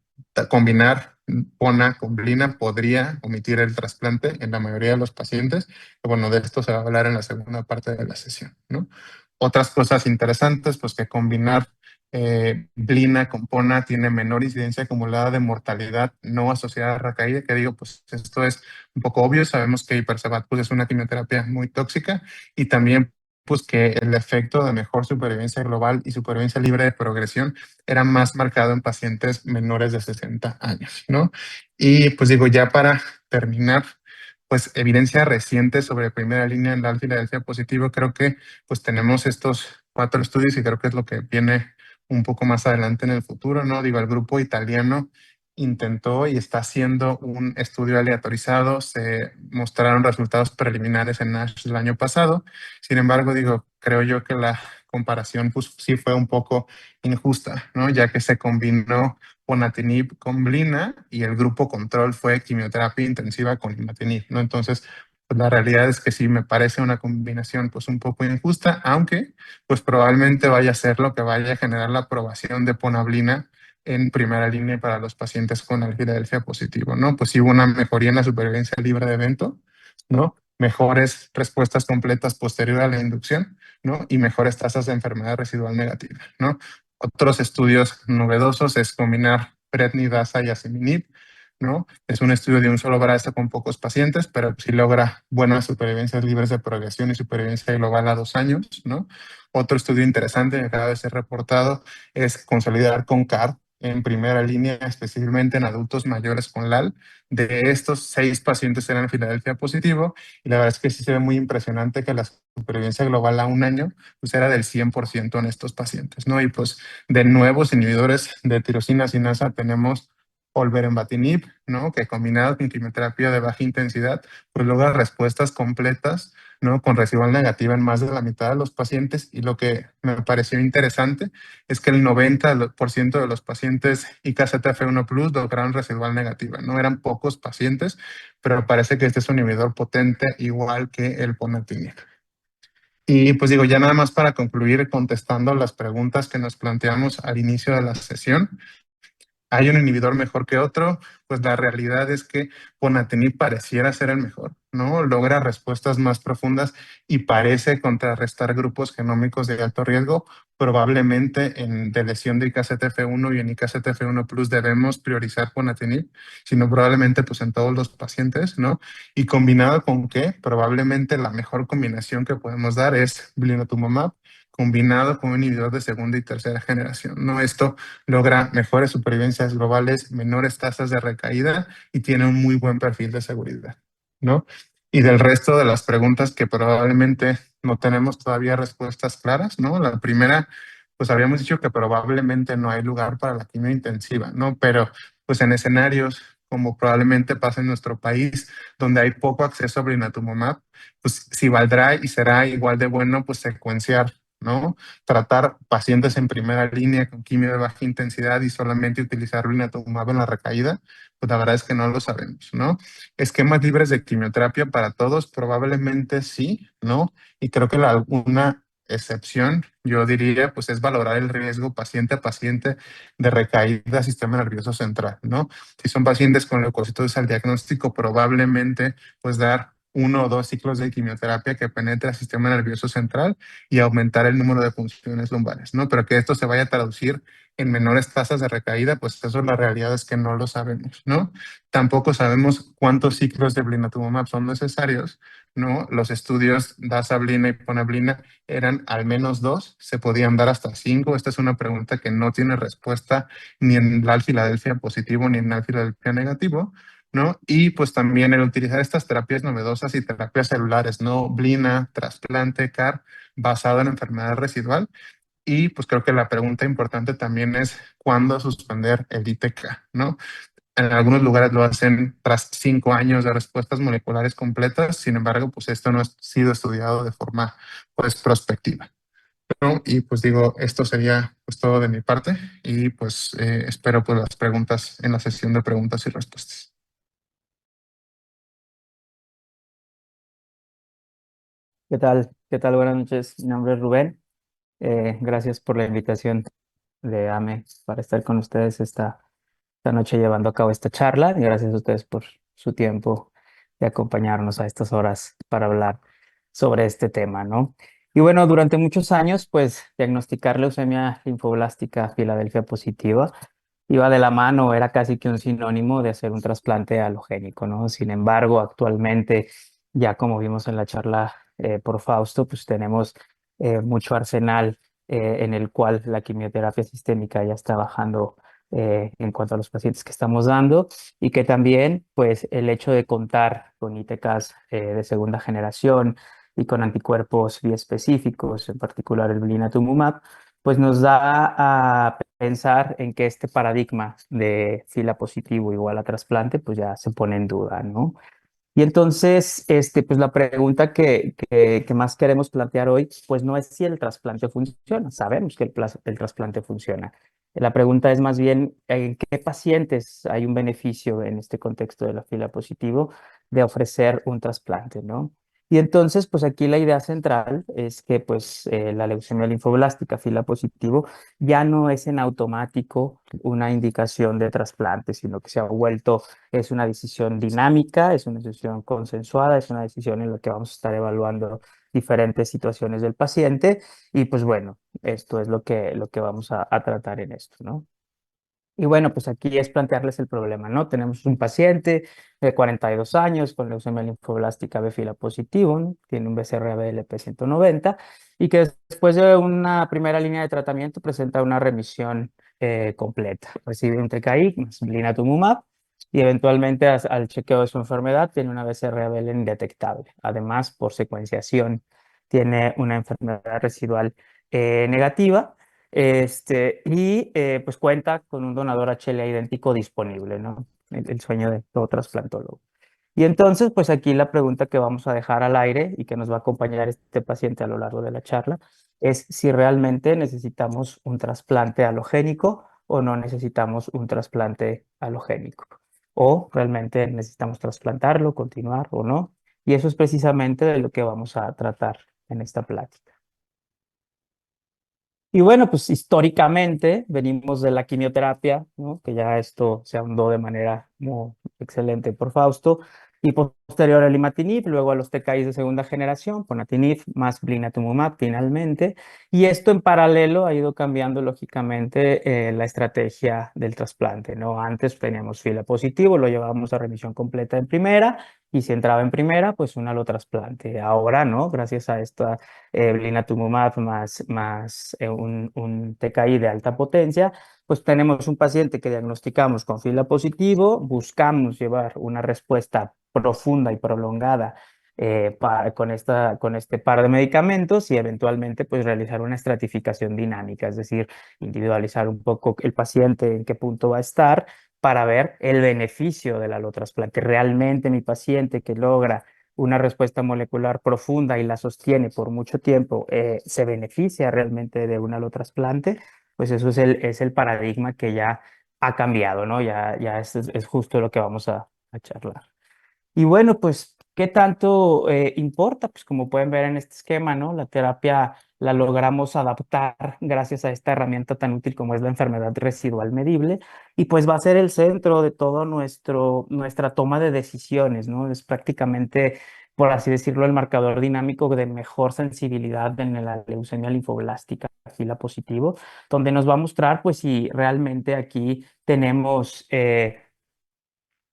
combinar Pona con Blina podría omitir el trasplante en la mayoría de los pacientes. Que bueno, de esto se va a hablar en la segunda parte de la sesión, ¿no? Otras cosas interesantes, pues que combinar Blina con Pona tiene menor incidencia acumulada de mortalidad no asociada a recaída, que digo, pues esto es un poco obvio. Sabemos que Hipercevat pues, es una quimioterapia muy tóxica, y también pues que el efecto de mejor supervivencia global y supervivencia libre de progresión era más marcado en pacientes menores de 60 años, ¿no? Y pues digo, ya para terminar, pues evidencia reciente sobre primera línea en la Filadelfia positivo, creo que pues tenemos estos 4 estudios y creo que es lo que viene un poco más adelante en el futuro, ¿no? Digo, el grupo italiano intentó y está haciendo un estudio aleatorizado. Se mostraron resultados preliminares en NASH el año pasado. Sin embargo, digo, creo yo que la comparación pues sí fue un poco injusta, ¿no? Ya que se combinó ponatinib con blina y el grupo control fue quimioterapia intensiva con imatinib, ¿no? Entonces, pues la realidad es que sí me parece una combinación pues un poco injusta, aunque pues probablemente vaya a ser lo que vaya a generar la aprobación de ponablina en primera línea para los pacientes con el Filadelfia positivo, ¿no? Pues sí hubo una mejoría en la supervivencia libre de evento, ¿no? Mejores respuestas completas posterior a la inducción, ¿no? Y mejores tasas de enfermedad residual negativa, ¿no? Otros estudios novedosos es combinar prednidasa y asciminib, ¿no? Es un estudio de un solo brazo con pocos pacientes, pero sí logra buenas supervivencias libres de progresión y supervivencia global a 2 años, ¿no? Otro estudio interesante que acaba de ser reportado es consolidar con CAR en primera línea, específicamente en adultos mayores con LAL. De estos, 6 pacientes eran Filadelfia positivo, y la verdad es que sí se ve muy impresionante que la supervivencia global a 1 año pues era del 100% en estos pacientes, ¿no? Y pues de nuevos inhibidores de tirosina sinasa tenemos olverembatinib, ¿no? Que combinado con quimioterapia de baja intensidad, pues logra respuestas completas, ¿no? Con residual negativa en más de la mitad de los pacientes. Y lo que me pareció interesante es que el 90% de los pacientes IKZF1 Plus lograron residual negativa, ¿no? Eran pocos pacientes, pero parece que este es un inhibidor potente igual que el ponatinib. Y pues digo, ya nada más para concluir contestando las preguntas que nos planteamos al inicio de la sesión. ¿Hay un inhibidor mejor que otro? Pues la realidad es que ponatinib pareciera ser el mejor, ¿no? Logra respuestas más profundas y parece contrarrestar grupos genómicos de alto riesgo. Probablemente en de lesión de IKZF1 y en IKZF1 Plus debemos priorizar ponatinib, sino probablemente pues en todos los pacientes, ¿no? Y combinado con qué, probablemente la mejor combinación que podemos dar es blinatumomab combinado con un inhibidor de segunda y tercera generación, ¿no? Esto logra mejores supervivencias globales, menores tasas de recaída y tiene un muy buen perfil de seguridad, ¿no? Y del resto de las preguntas que probablemente no tenemos todavía respuestas claras, ¿no? La primera, pues habíamos dicho que probablemente no hay lugar para la quimio intensiva, ¿no? Pero pues en escenarios como probablemente pasa en nuestro país, donde hay poco acceso a blinatumomab, pues si valdrá y será igual de bueno, pues secuenciar ¿no? Tratar pacientes en primera línea con quimio de baja intensidad y solamente utilizar blinatumomab en la recaída, pues la verdad es que no lo sabemos, ¿no? Esquemas libres de quimioterapia para todos, probablemente sí, ¿no? Y creo que una excepción, yo diría, pues es valorar el riesgo paciente a paciente de recaída sistema nervioso central, ¿no? Si son pacientes con leucocitosis al diagnóstico, probablemente pues dar 1 o 2 ciclos de quimioterapia que penetre el sistema nervioso central y aumentar el número de funciones lumbares, ¿no? Pero que esto se vaya a traducir en menores tasas de recaída, pues eso la realidad es que no lo sabemos, ¿no? Tampoco sabemos cuántos ciclos de blinatumomab son necesarios, ¿no? Los estudios dasablina y ponablina eran al menos 2, se podían dar hasta 5. Esta es una pregunta que no tiene respuesta ni en la Filadelfia positivo ni en la Filadelfia negativo, ¿no? Y pues también el utilizar estas terapias novedosas y terapias celulares, ¿no? Blina, trasplante, CAR, basado en enfermedad residual. Y pues creo que la pregunta importante también es cuándo suspender el ITK, ¿no? En algunos lugares lo hacen tras 5 años de respuestas moleculares completas, sin embargo, pues esto no ha sido estudiado de forma pues prospectiva, ¿no? Y pues digo, esto sería pues todo de mi parte y pues espero pues las preguntas en la sesión de preguntas y respuestas. ¿Qué tal? ¿Qué tal? Buenas noches. Mi nombre es Rubén. Gracias por la invitación de AME para estar con ustedes esta noche llevando a cabo esta charla. Y gracias a ustedes por su tiempo de acompañarnos a estas horas para hablar sobre este tema, ¿no? Y bueno, durante muchos años, pues diagnosticar leucemia linfoblástica Filadelfia positiva iba de la mano, era casi que un sinónimo de hacer un trasplante halogénico, ¿no? Sin embargo, actualmente, ya como vimos en la charla por Fausto, pues tenemos mucho arsenal en el cual la quimioterapia sistémica ya está bajando en cuanto a los pacientes que estamos dando y que también, pues, el hecho de contar con ITKs de segunda generación y con anticuerpos biespecíficos, en particular el blinatumomab, pues nos da a pensar en que este paradigma de fila positivo igual a trasplante, pues ya se pone en duda, ¿no? Y entonces, pues la pregunta que más queremos plantear hoy, pues no es si el trasplante funciona. Sabemos que el trasplante funciona. La pregunta es más bien en qué pacientes hay un beneficio en este contexto de la fila positivo de ofrecer un trasplante, ¿no? Y entonces, pues aquí la idea central es que pues la leucemia linfoblástica fila positivo ya no es en automático una indicación de trasplante, sino que se ha vuelto es una decisión dinámica, es una decisión consensuada, es una decisión en la que vamos a estar evaluando diferentes situaciones del paciente y pues bueno, esto es lo que vamos a tratar en esto, ¿no? Y bueno, pues aquí es plantearles el problema, ¿no? Tenemos un paciente de 42 años con leucemia linfoblástica B fila positivo, ¿no? Tiene un BCR-ABL P190 y que después de una primera línea de tratamiento presenta una remisión completa. Recibe un TKI más blinatumomab y eventualmente al chequeo de su enfermedad tiene una BCR-ABL indetectable. Además, por secuenciación, tiene una enfermedad residual negativa y pues cuenta con un donador HLA idéntico disponible, ¿no? El sueño de todo trasplantólogo. Y entonces, pues aquí la pregunta que vamos a dejar al aire y que nos va a acompañar este paciente a lo largo de la charla es si realmente necesitamos un trasplante halogénico o no necesitamos un trasplante halogénico. O realmente necesitamos trasplantarlo, continuar o no. Y eso es precisamente de lo que vamos a tratar en esta plática. Y bueno, pues históricamente venimos de la quimioterapia, ¿no? Que ya esto se ahondó de manera muy excelente por Fausto, y posterior al imatinib, luego a los TKIs de segunda generación, ponatinib más blinatumomab finalmente, y esto en paralelo ha ido cambiando lógicamente la estrategia del trasplante, ¿no? Antes teníamos fila positivo, lo llevábamos a remisión completa en primera, y si entraba en primera, pues un allotrasplante. Ahora, ¿no? Gracias a esta blinatumomab más un TKI de alta potencia, pues tenemos un paciente que diagnosticamos con fila positivo, buscamos llevar una respuesta profunda y prolongada con este par de medicamentos y eventualmente pues realizar una estratificación dinámica, es decir, individualizar un poco el paciente en qué punto va a estar para ver el beneficio del allotrasplante. Realmente mi paciente que logra una respuesta molecular profunda y la sostiene por mucho tiempo, se beneficia realmente de un allotrasplante, pues eso es el paradigma que ya ha cambiado, ¿no? Ya es justo lo que vamos a charlar. Y bueno, pues, ¿qué tanto importa? Pues como pueden ver en este esquema, ¿no? La terapia la logramos adaptar gracias a esta herramienta tan útil como es la enfermedad residual medible y pues va a ser el centro de todo nuestra toma de decisiones, ¿no? Es prácticamente, por así decirlo, el marcador dinámico de mejor sensibilidad en la leucemia linfoblástica, la positivo, donde nos va a mostrar pues si realmente aquí tenemos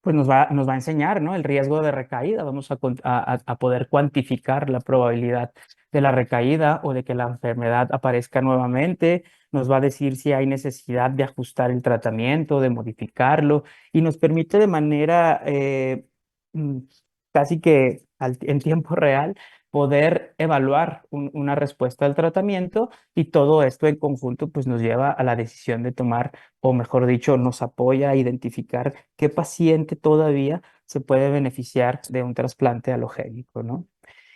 pues nos va a enseñar, ¿no? El riesgo de recaída. Vamos a poder cuantificar la probabilidad de la recaída o de que la enfermedad aparezca nuevamente. Nos va a decir si hay necesidad de ajustar el tratamiento, de modificarlo, y nos permite de manera mm, casi que en tiempo real poder evaluar una respuesta al tratamiento, y todo esto en conjunto pues nos lleva a la decisión de tomar, o mejor dicho, nos apoya a identificar qué paciente todavía se puede beneficiar de un trasplante alogénico, ¿no?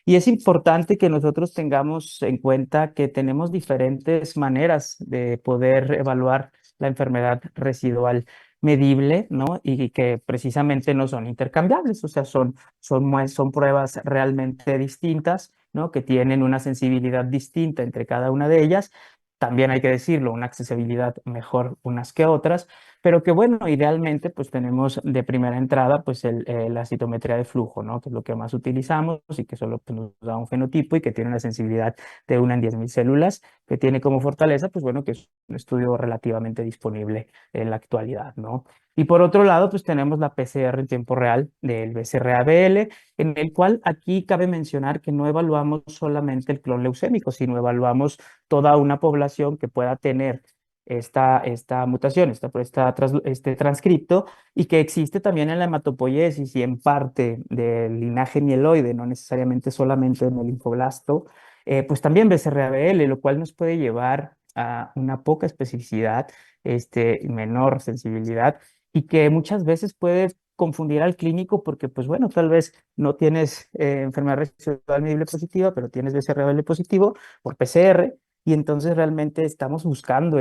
Y es importante que nosotros tengamos en cuenta que tenemos diferentes maneras de poder evaluar la enfermedad residual medible, ¿no? Y que precisamente no son intercambiables, o sea, son pruebas realmente distintas, ¿no? Que tienen una sensibilidad distinta entre cada una de ellas. También hay que decirlo, una accesibilidad mejor unas que otras, pero que bueno, idealmente pues tenemos de primera entrada pues la citometría de flujo, ¿no? Que es lo que más utilizamos y que solo pues, nos da un fenotipo y que tiene una sensibilidad de 1 en 10.000 células, que tiene como fortaleza pues bueno, que es un estudio relativamente disponible en la actualidad, ¿no? Y por otro lado, pues tenemos la PCR en tiempo real del BCR-ABL, en el cual aquí cabe mencionar que no evaluamos solamente el clon leucémico, sino evaluamos toda una población que pueda tener esta mutación, este transcripto, y que existe también en la hematopoiesis y en parte del linaje mieloide, no necesariamente solamente en el linfoblasto, pues también BCR-ABL, lo cual nos puede llevar a una poca especificidad, menor sensibilidad, y que muchas veces puede confundir al clínico porque, pues bueno, tal vez no tienes enfermedad residual medible positiva, pero tienes BCR-ABL positivo por PCR, y entonces realmente estamos buscando,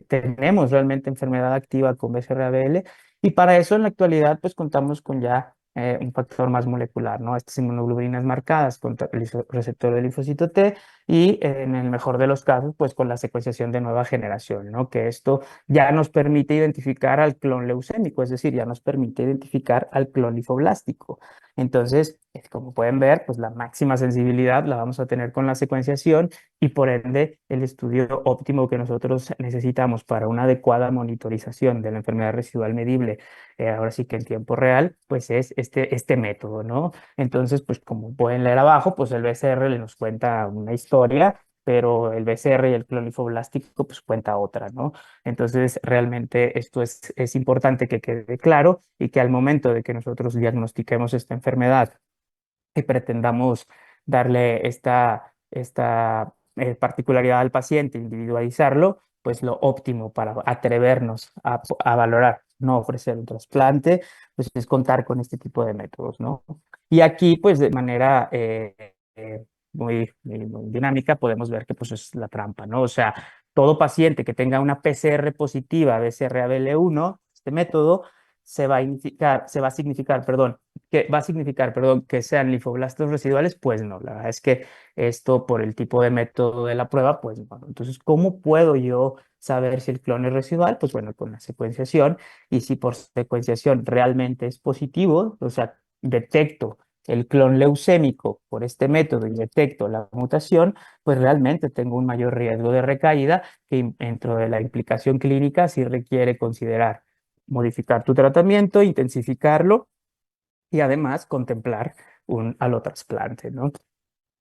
tenemos realmente enfermedad activa con BCR-ABL, y para eso en la actualidad pues contamos con ya un factor más molecular, ¿no? Estas inmunoglobulinas marcadas contra el receptor del linfocito T, y en el mejor de los casos pues con la secuenciación de nueva generación, ¿no? Que esto ya nos permite identificar al clon leucémico, es decir, ya nos permite identificar al clon linfoblástico. Entonces, como pueden ver, pues la máxima sensibilidad la vamos a tener con la secuenciación, y por ende el estudio óptimo que nosotros necesitamos para una adecuada monitorización de la enfermedad residual medible, ahora sí que en tiempo real, pues es este método, ¿no? Entonces, pues como pueden leer abajo, pues el BCR le nos cuenta una historia, pero el BCR y el clon linfoblástico pues cuenta otra, ¿no? Entonces, realmente esto es importante que quede claro, y que al momento de que nosotros diagnostiquemos esta enfermedad y pretendamos darle esta particularidad al paciente, individualizarlo, pues lo óptimo para atrevernos a valorar no ofrecer un trasplante, pues es contar con este tipo de métodos, ¿no? Y aquí, pues de manera muy dinámica, podemos ver que pues es la trampa, ¿no? O sea, todo paciente que tenga una PCR positiva, BCR-ABL1, este método va a significar, perdón, que sean linfoblastos residuales. Pues no, la verdad es que esto por el tipo de método de la prueba, pues no. Entonces, ¿cómo puedo yo saber si el clon es residual? Pues bueno, con la secuenciación, y si por secuenciación realmente es positivo, o sea, detecto el clon leucémico por este método y detecto la mutación, pues realmente tengo un mayor riesgo de recaída, que dentro de la implicación clínica sí requiere considerar modificar tu tratamiento, intensificarlo, y además contemplar un allotrasplante, ¿no?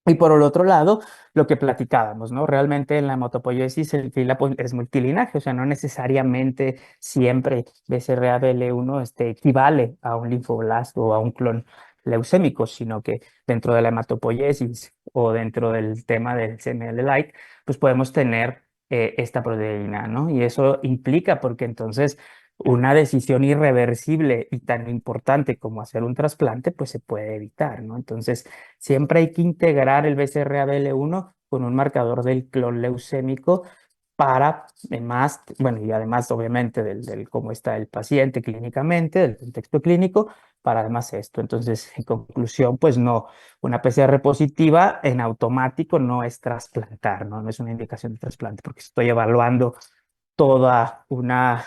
Y por el otro lado, lo que platicábamos, ¿no? Realmente en la hematopoiesis el fila pues, es multilinaje, o sea, no necesariamente siempre BCR-ABL1 equivale a un linfoblasto o a un clon leucémico, sino que dentro de la hematopoiesis o dentro del tema del CML-like, pues podemos tener esta proteína, ¿no? Y eso implica, porque entonces una decisión irreversible y tan importante como hacer un trasplante, pues se puede evitar, ¿no? Entonces, siempre hay que integrar el BCR-ABL1 con un marcador del clon leucémico para, además, bueno, y además obviamente del cómo está el paciente clínicamente, del contexto clínico, para además esto. Entonces, en conclusión, pues no, una PCR positiva en automático no es trasplantar, ¿no? No es una indicación de trasplante, porque estoy evaluando toda una,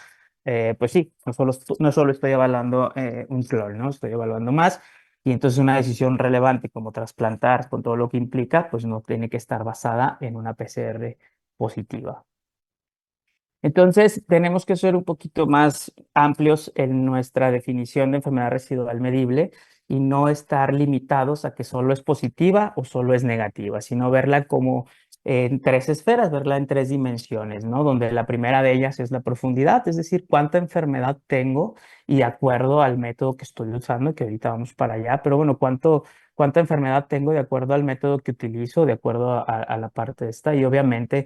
pues sí, no solo estoy evaluando un clon, ¿no? Estoy evaluando más. Y entonces una decisión relevante como trasplantar con todo lo que implica, pues no tiene que estar basada en una PCR positiva. Entonces, tenemos que ser un poquito más amplios en nuestra definición de enfermedad residual medible y no estar limitados a que solo es positiva o solo es negativa, sino verla como en tres esferas, verla en tres dimensiones, ¿no? Donde la primera de ellas es la profundidad, es decir, cuánta enfermedad tengo y de acuerdo al método que estoy usando, que ahorita vamos para allá, pero bueno, cuánta enfermedad tengo de acuerdo al método que utilizo, de acuerdo a la parte de esta y obviamente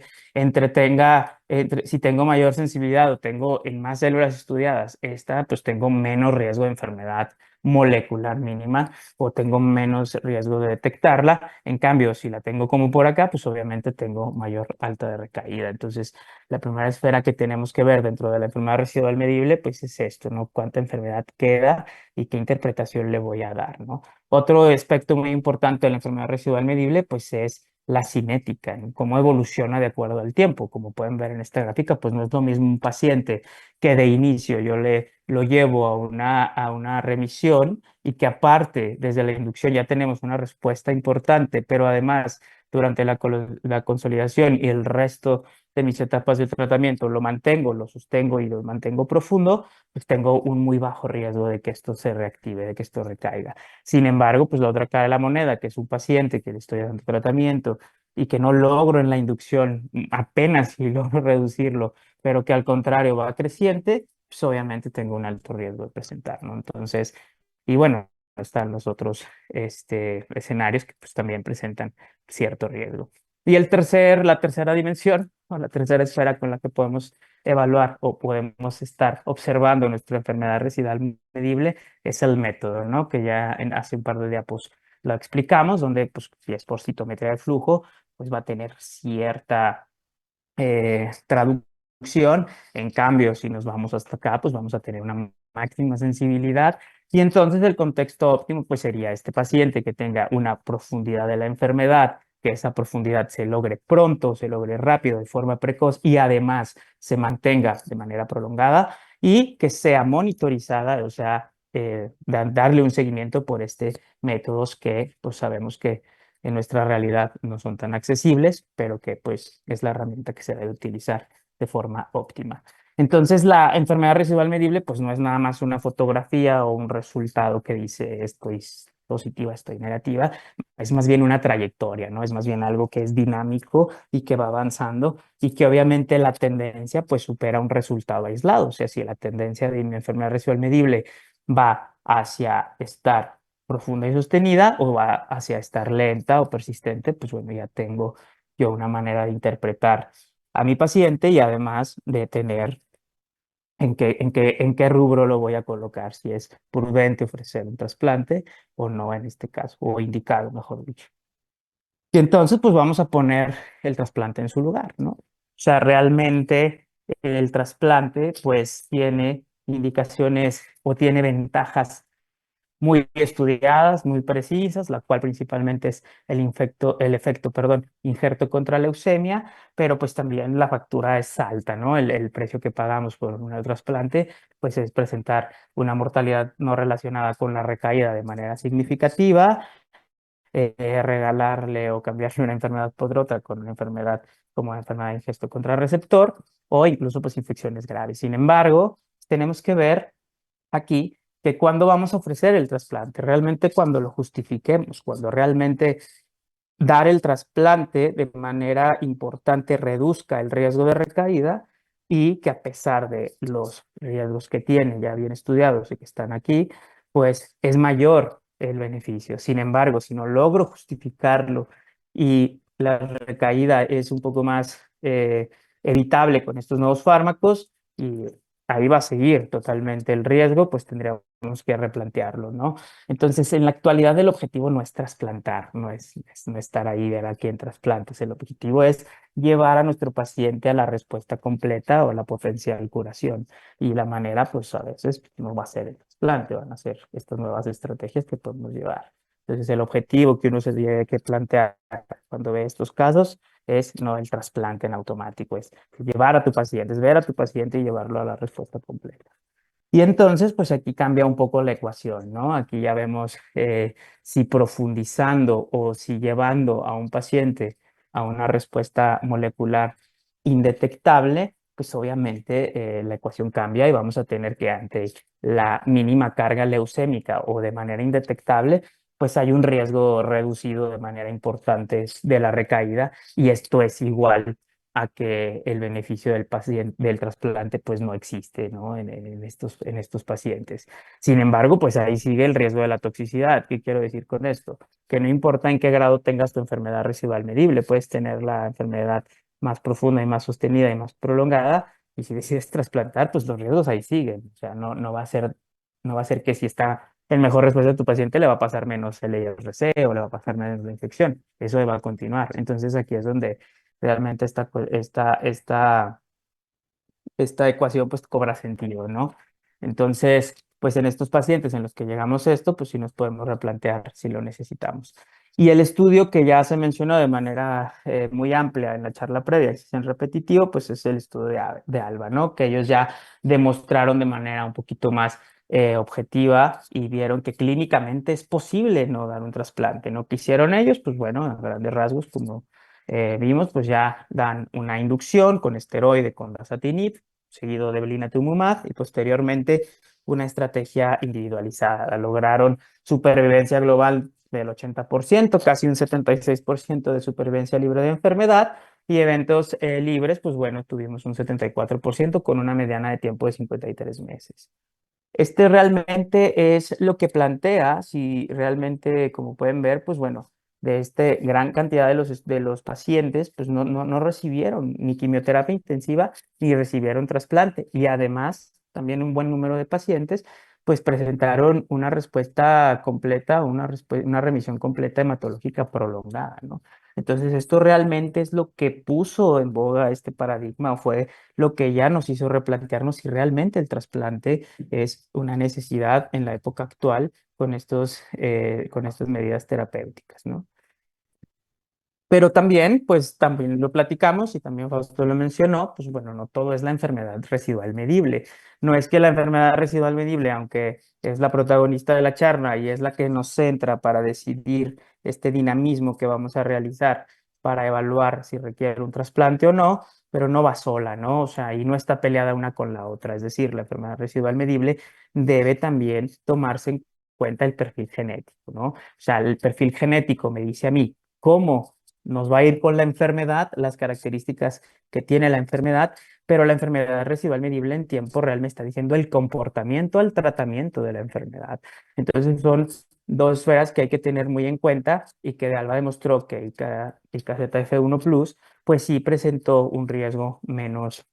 si tengo mayor sensibilidad o tengo en más células estudiadas esta, pues tengo menos riesgo de enfermedad molecular mínima o tengo menos riesgo de detectarla. En cambio, si la tengo como por acá, pues obviamente tengo mayor alta de recaída. Entonces, la primera esfera que tenemos que ver dentro de la enfermedad residual medible, pues es esto, ¿no? Cuánta enfermedad queda y qué interpretación le voy a dar, ¿no? Otro aspecto muy importante de la enfermedad residual medible, pues es la cinética, ¿no? Cómo evoluciona de acuerdo al tiempo. Como pueden ver en esta gráfica, pues no es lo mismo un paciente que de inicio yo lo llevo a una remisión y que aparte, desde la inducción ya tenemos una respuesta importante, pero además durante la consolidación y el resto de mis etapas de tratamiento lo mantengo, lo sostengo y lo mantengo profundo, pues tengo un muy bajo riesgo de que esto se reactive, de que esto recaiga. Sin embargo, pues la otra cara de la moneda, que es un paciente que le estoy dando tratamiento y que no logro en la inducción, apenas si logro reducirlo, pero que al contrario va creciente, pues obviamente tengo un alto riesgo de presentar, ¿no? Entonces, y bueno, están los otros escenarios que pues también presentan cierto riesgo. Y la tercera dimensión, o la tercera esfera con la que podemos evaluar o podemos estar observando nuestra enfermedad residual medible es el método, ¿no? Que ya hace un par de diapos lo explicamos, donde pues, si es por citometría de flujo, pues va a tener cierta traducción. En cambio, si nos vamos hasta acá, pues vamos a tener una máxima sensibilidad. Y entonces el contexto óptimo pues sería este paciente que tenga una profundidad de la enfermedad, que esa profundidad se logre pronto, se logre rápido, de forma precoz y además se mantenga de manera prolongada y que sea monitorizada, o sea, darle un seguimiento por métodos que pues sabemos que en nuestra realidad no son tan accesibles, pero que pues es la herramienta que se debe utilizar de forma óptima. Entonces, la enfermedad residual medible pues no es nada más una fotografía o un resultado que dice estoy positiva, estoy negativa, es más bien una trayectoria, ¿no? Es más bien algo que es dinámico y que va avanzando y que obviamente la tendencia pues supera un resultado aislado. O sea, si la tendencia de mi enfermedad residual medible va hacia estar profunda y sostenida o va hacia estar lenta o persistente, pues bueno, ya tengo yo una manera de interpretar a mi paciente y además de tener en qué rubro lo voy a colocar, si es prudente ofrecer un trasplante o no en este caso, o indicado, mejor dicho. Y entonces, pues vamos a poner el trasplante en su lugar, ¿no? O sea, realmente el trasplante, pues tiene indicaciones o tiene ventajas muy estudiadas, muy precisas, la cual principalmente es el efecto, perdón, injerto contra leucemia, pero pues también la factura es alta, ¿no? El precio que pagamos por un trasplante, pues es presentar una mortalidad no relacionada con la recaída de manera significativa, regalarle o cambiarle una enfermedad por otra con una enfermedad como la enfermedad de ingesto contra receptor o incluso pues infecciones graves. Sin embargo, tenemos que ver aquí que cuando vamos a ofrecer el trasplante, realmente cuando lo justifiquemos, cuando realmente dar el trasplante de manera importante reduzca el riesgo de recaída y que a pesar de los riesgos que tiene ya bien estudiados y que están aquí, pues es mayor el beneficio. Sin embargo, si no logro justificarlo y la recaída es un poco más evitable con estos nuevos fármacos y ahí va a seguir totalmente el riesgo, pues tendríamos que replantearlo, ¿no? Entonces, en la actualidad el objetivo no es trasplantar, no estar ahí, ver a quién trasplantes. El objetivo es llevar a nuestro paciente a la respuesta completa o a la potencial curación. Y la manera, pues a veces no va a ser el trasplante, van a ser estas nuevas estrategias que podemos llevar. Entonces, el objetivo que uno se tiene que plantear cuando ve estos casos es no el trasplante en automático, es llevar a tu paciente, es ver a tu paciente y llevarlo a la respuesta completa. Y entonces, pues aquí cambia un poco la ecuación, ¿no? Aquí ya vemos si profundizando o si llevando a un paciente a una respuesta molecular indetectable, pues obviamente la ecuación cambia y vamos a tener que ante la mínima carga leucémica o de manera indetectable, pues hay un riesgo reducido de manera importante de la recaída y esto es igual a que el beneficio del paciente, del trasplante pues no existe, ¿no? En estos pacientes. Sin embargo, pues ahí sigue el riesgo de la toxicidad. ¿Qué quiero decir con esto? Que no importa en qué grado tengas tu enfermedad residual medible, puedes tener la enfermedad más profunda y más sostenida y más prolongada, y si decides trasplantar, pues los riesgos ahí siguen. O sea, no va a ser que si está en mejor respuesta de tu paciente le va a pasar menos el IRC o le va a pasar menos la infección. Eso va a continuar. Entonces aquí es donde realmente esta ecuación pues cobra sentido, ¿no? Entonces, pues en estos pacientes en los que llegamos a esto, pues sí nos podemos replantear si lo necesitamos. Y el estudio que ya se mencionó de manera muy amplia en la charla previa, si es en repetitivo, pues es el estudio de ALBA, ¿no? Que ellos ya demostraron de manera un poquito más objetiva y vieron que clínicamente es posible no dar un trasplante, ¿no? ¿Qué hicieron ellos? Pues bueno, a grandes rasgos, como vimos, pues ya dan una inducción con esteroide, con dasatinib, seguido de blinatumomab y posteriormente una estrategia individualizada. Lograron supervivencia global del 80%, casi un 76% de supervivencia libre de enfermedad y eventos libres, pues bueno, tuvimos un 74% con una mediana de tiempo de 53 meses. Este realmente es lo que plantea, si realmente, como pueden ver, pues bueno, de esta gran cantidad de los pacientes, pues no recibieron ni quimioterapia intensiva ni recibieron trasplante. Y además, también un buen número de pacientes, pues presentaron una respuesta completa, una remisión completa hematológica prolongada, ¿no? Entonces, esto realmente es lo que puso en boga este paradigma, fue lo que ya nos hizo replantearnos si realmente el trasplante es una necesidad en la época actual con estas medidas terapéuticas, ¿no? Pero también, pues también lo platicamos y también Fausto lo mencionó, pues bueno, no todo es la enfermedad residual medible. No es que la enfermedad residual medible, aunque es la protagonista de la charla y es la que nos centra para decidir este dinamismo que vamos a realizar para evaluar si requiere un trasplante o no, pero no va sola, ¿no? O sea, y no está peleada una con la otra. Es decir, la enfermedad residual medible debe también tomarse en cuenta el perfil genético, ¿no? O sea, el perfil genético me dice a mí cómo nos va a ir con la enfermedad, las características que tiene la enfermedad, pero la enfermedad residual medible en tiempo real me está diciendo el comportamiento al tratamiento de la enfermedad. Entonces son dos esferas que hay que tener muy en cuenta y que de Alba demostró que el KZF1 Plus pues sí presentó un riesgo menos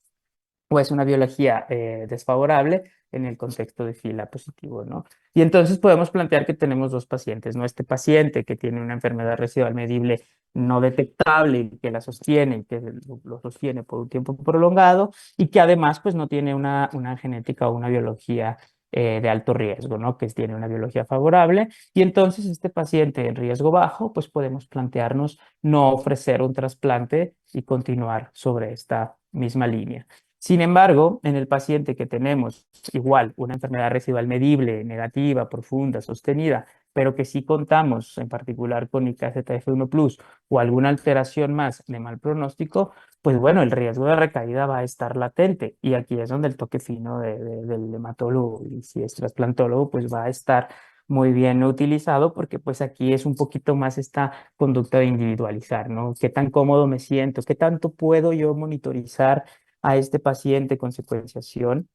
o es una biología desfavorable en el contexto de fila positivo, ¿no? Y entonces podemos plantear que tenemos dos pacientes, ¿no? Este paciente que tiene una enfermedad residual medible no detectable y que la sostiene y que lo sostiene por un tiempo prolongado y que además pues no tiene una genética o una biología de alto riesgo, ¿no? Que tiene una biología favorable y entonces este paciente en riesgo bajo pues podemos plantearnos no ofrecer un trasplante y continuar sobre esta misma línea. Sin embargo, en el paciente que tenemos igual una enfermedad residual medible, negativa, profunda, sostenida, pero que sí contamos en particular con IKZF1 Plus o alguna alteración más de mal pronóstico, pues bueno, el riesgo de recaída va a estar latente. Y aquí es donde el toque fino del hematólogo, y si es trasplantólogo, pues va a estar muy bien utilizado porque pues aquí es un poquito más esta conducta de individualizar, ¿no? ¿Qué tan cómodo me siento? ¿Qué tanto puedo yo monitorizar a este paciente con secuenciación?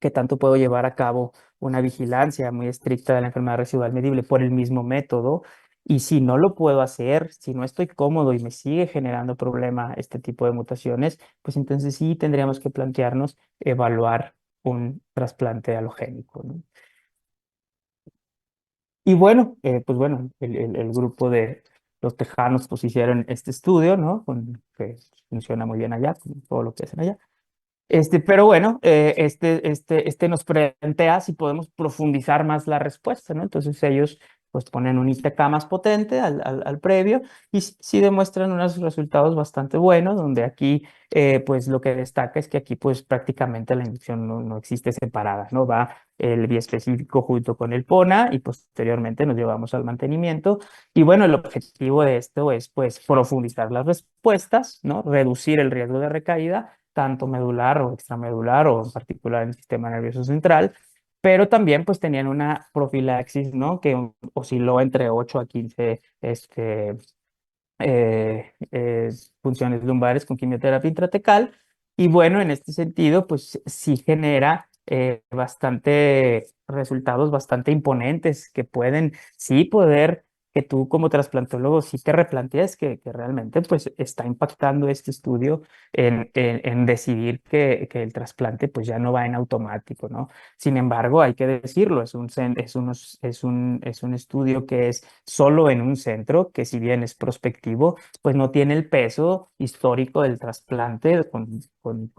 ¿Qué tanto puedo llevar a cabo una vigilancia muy estricta de la enfermedad residual medible por el mismo método? Y si no lo puedo hacer, si no estoy cómodo y me sigue generando problema este tipo de mutaciones, pues entonces sí tendríamos que plantearnos evaluar un trasplante halogénico, ¿no? Y bueno, pues bueno, el grupo de los tejanos pues hicieron este estudio, ¿no? Que funciona muy bien allá, con todo lo que hacen allá. Pero bueno, este nos plantea si podemos profundizar más la respuesta, ¿no? Entonces ellos pues ponen un ITK más potente al previo y sí demuestran unos resultados bastante buenos, donde aquí pues lo que destaca es que aquí pues prácticamente la inyección no existe separada, ¿no? Va el biespecífico junto con el PONA y posteriormente nos llevamos al mantenimiento. Y bueno, el objetivo de esto es pues profundizar las respuestas, ¿no? Reducir el riesgo de recaída tanto medular o extramedular o en particular en el sistema nervioso central, pero también pues tenían una profilaxis, ¿no? Que osciló entre 8 a 15 eh, eh, funciones lumbares con quimioterapia intratecal. Y bueno, en este sentido, pues sí genera bastante resultados bastante imponentes que pueden, sí poder, que tú como trasplantólogo sí te replantees que realmente pues está impactando este estudio en decidir que el trasplante pues ya no va en automático, ¿no? Sin embargo, hay que decirlo, es un estudio que es solo en un centro, que si bien es prospectivo, pues no tiene el peso histórico del trasplante con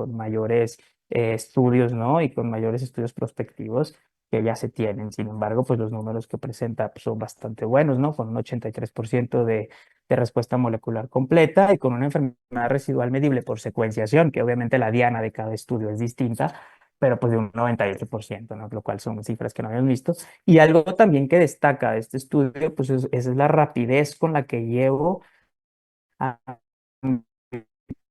mayores estudios, ¿no? Y con mayores estudios prospectivos que ya se tienen. Sin embargo, pues los números que presenta pues, son bastante buenos, ¿no? Con un 83% de respuesta molecular completa y con una enfermedad residual medible por secuenciación, que obviamente la diana de cada estudio es distinta, pero pues de un 98%, ¿no? Lo cual son cifras que no habíamos visto. Y algo también que destaca de este estudio, pues es la rapidez con la que llevo a un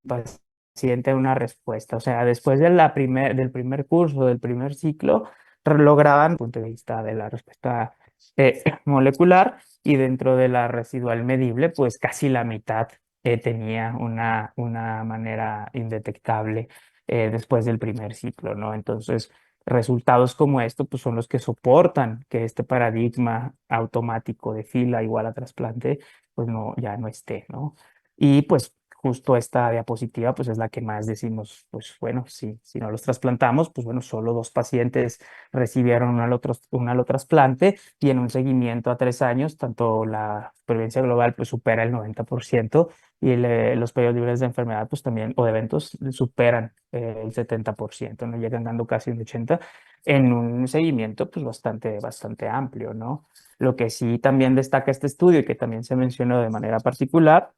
paciente a una respuesta. O sea, después de del primer curso, del primer ciclo, lograban, desde el punto de vista de la respuesta molecular y dentro de la residual medible, pues casi la mitad tenía una manera indetectable después del primer ciclo, ¿no? Entonces, resultados como esto, pues son los que soportan que este paradigma automático de fila igual a trasplante, pues no, ya no esté, ¿no? Y pues justo esta diapositiva pues es la que más decimos, pues bueno, si no los trasplantamos, pues bueno, solo 2 pacientes recibieron un allotrasplante y en un seguimiento a 3 años, tanto la supervivencia global pues supera el 90% y los periodos libres de enfermedad pues también, o de eventos, superan el 70%, ¿no? Llegan dando casi un 80% en un seguimiento pues bastante amplio, ¿no? Lo que sí también destaca este estudio y que también se mencionó de manera particular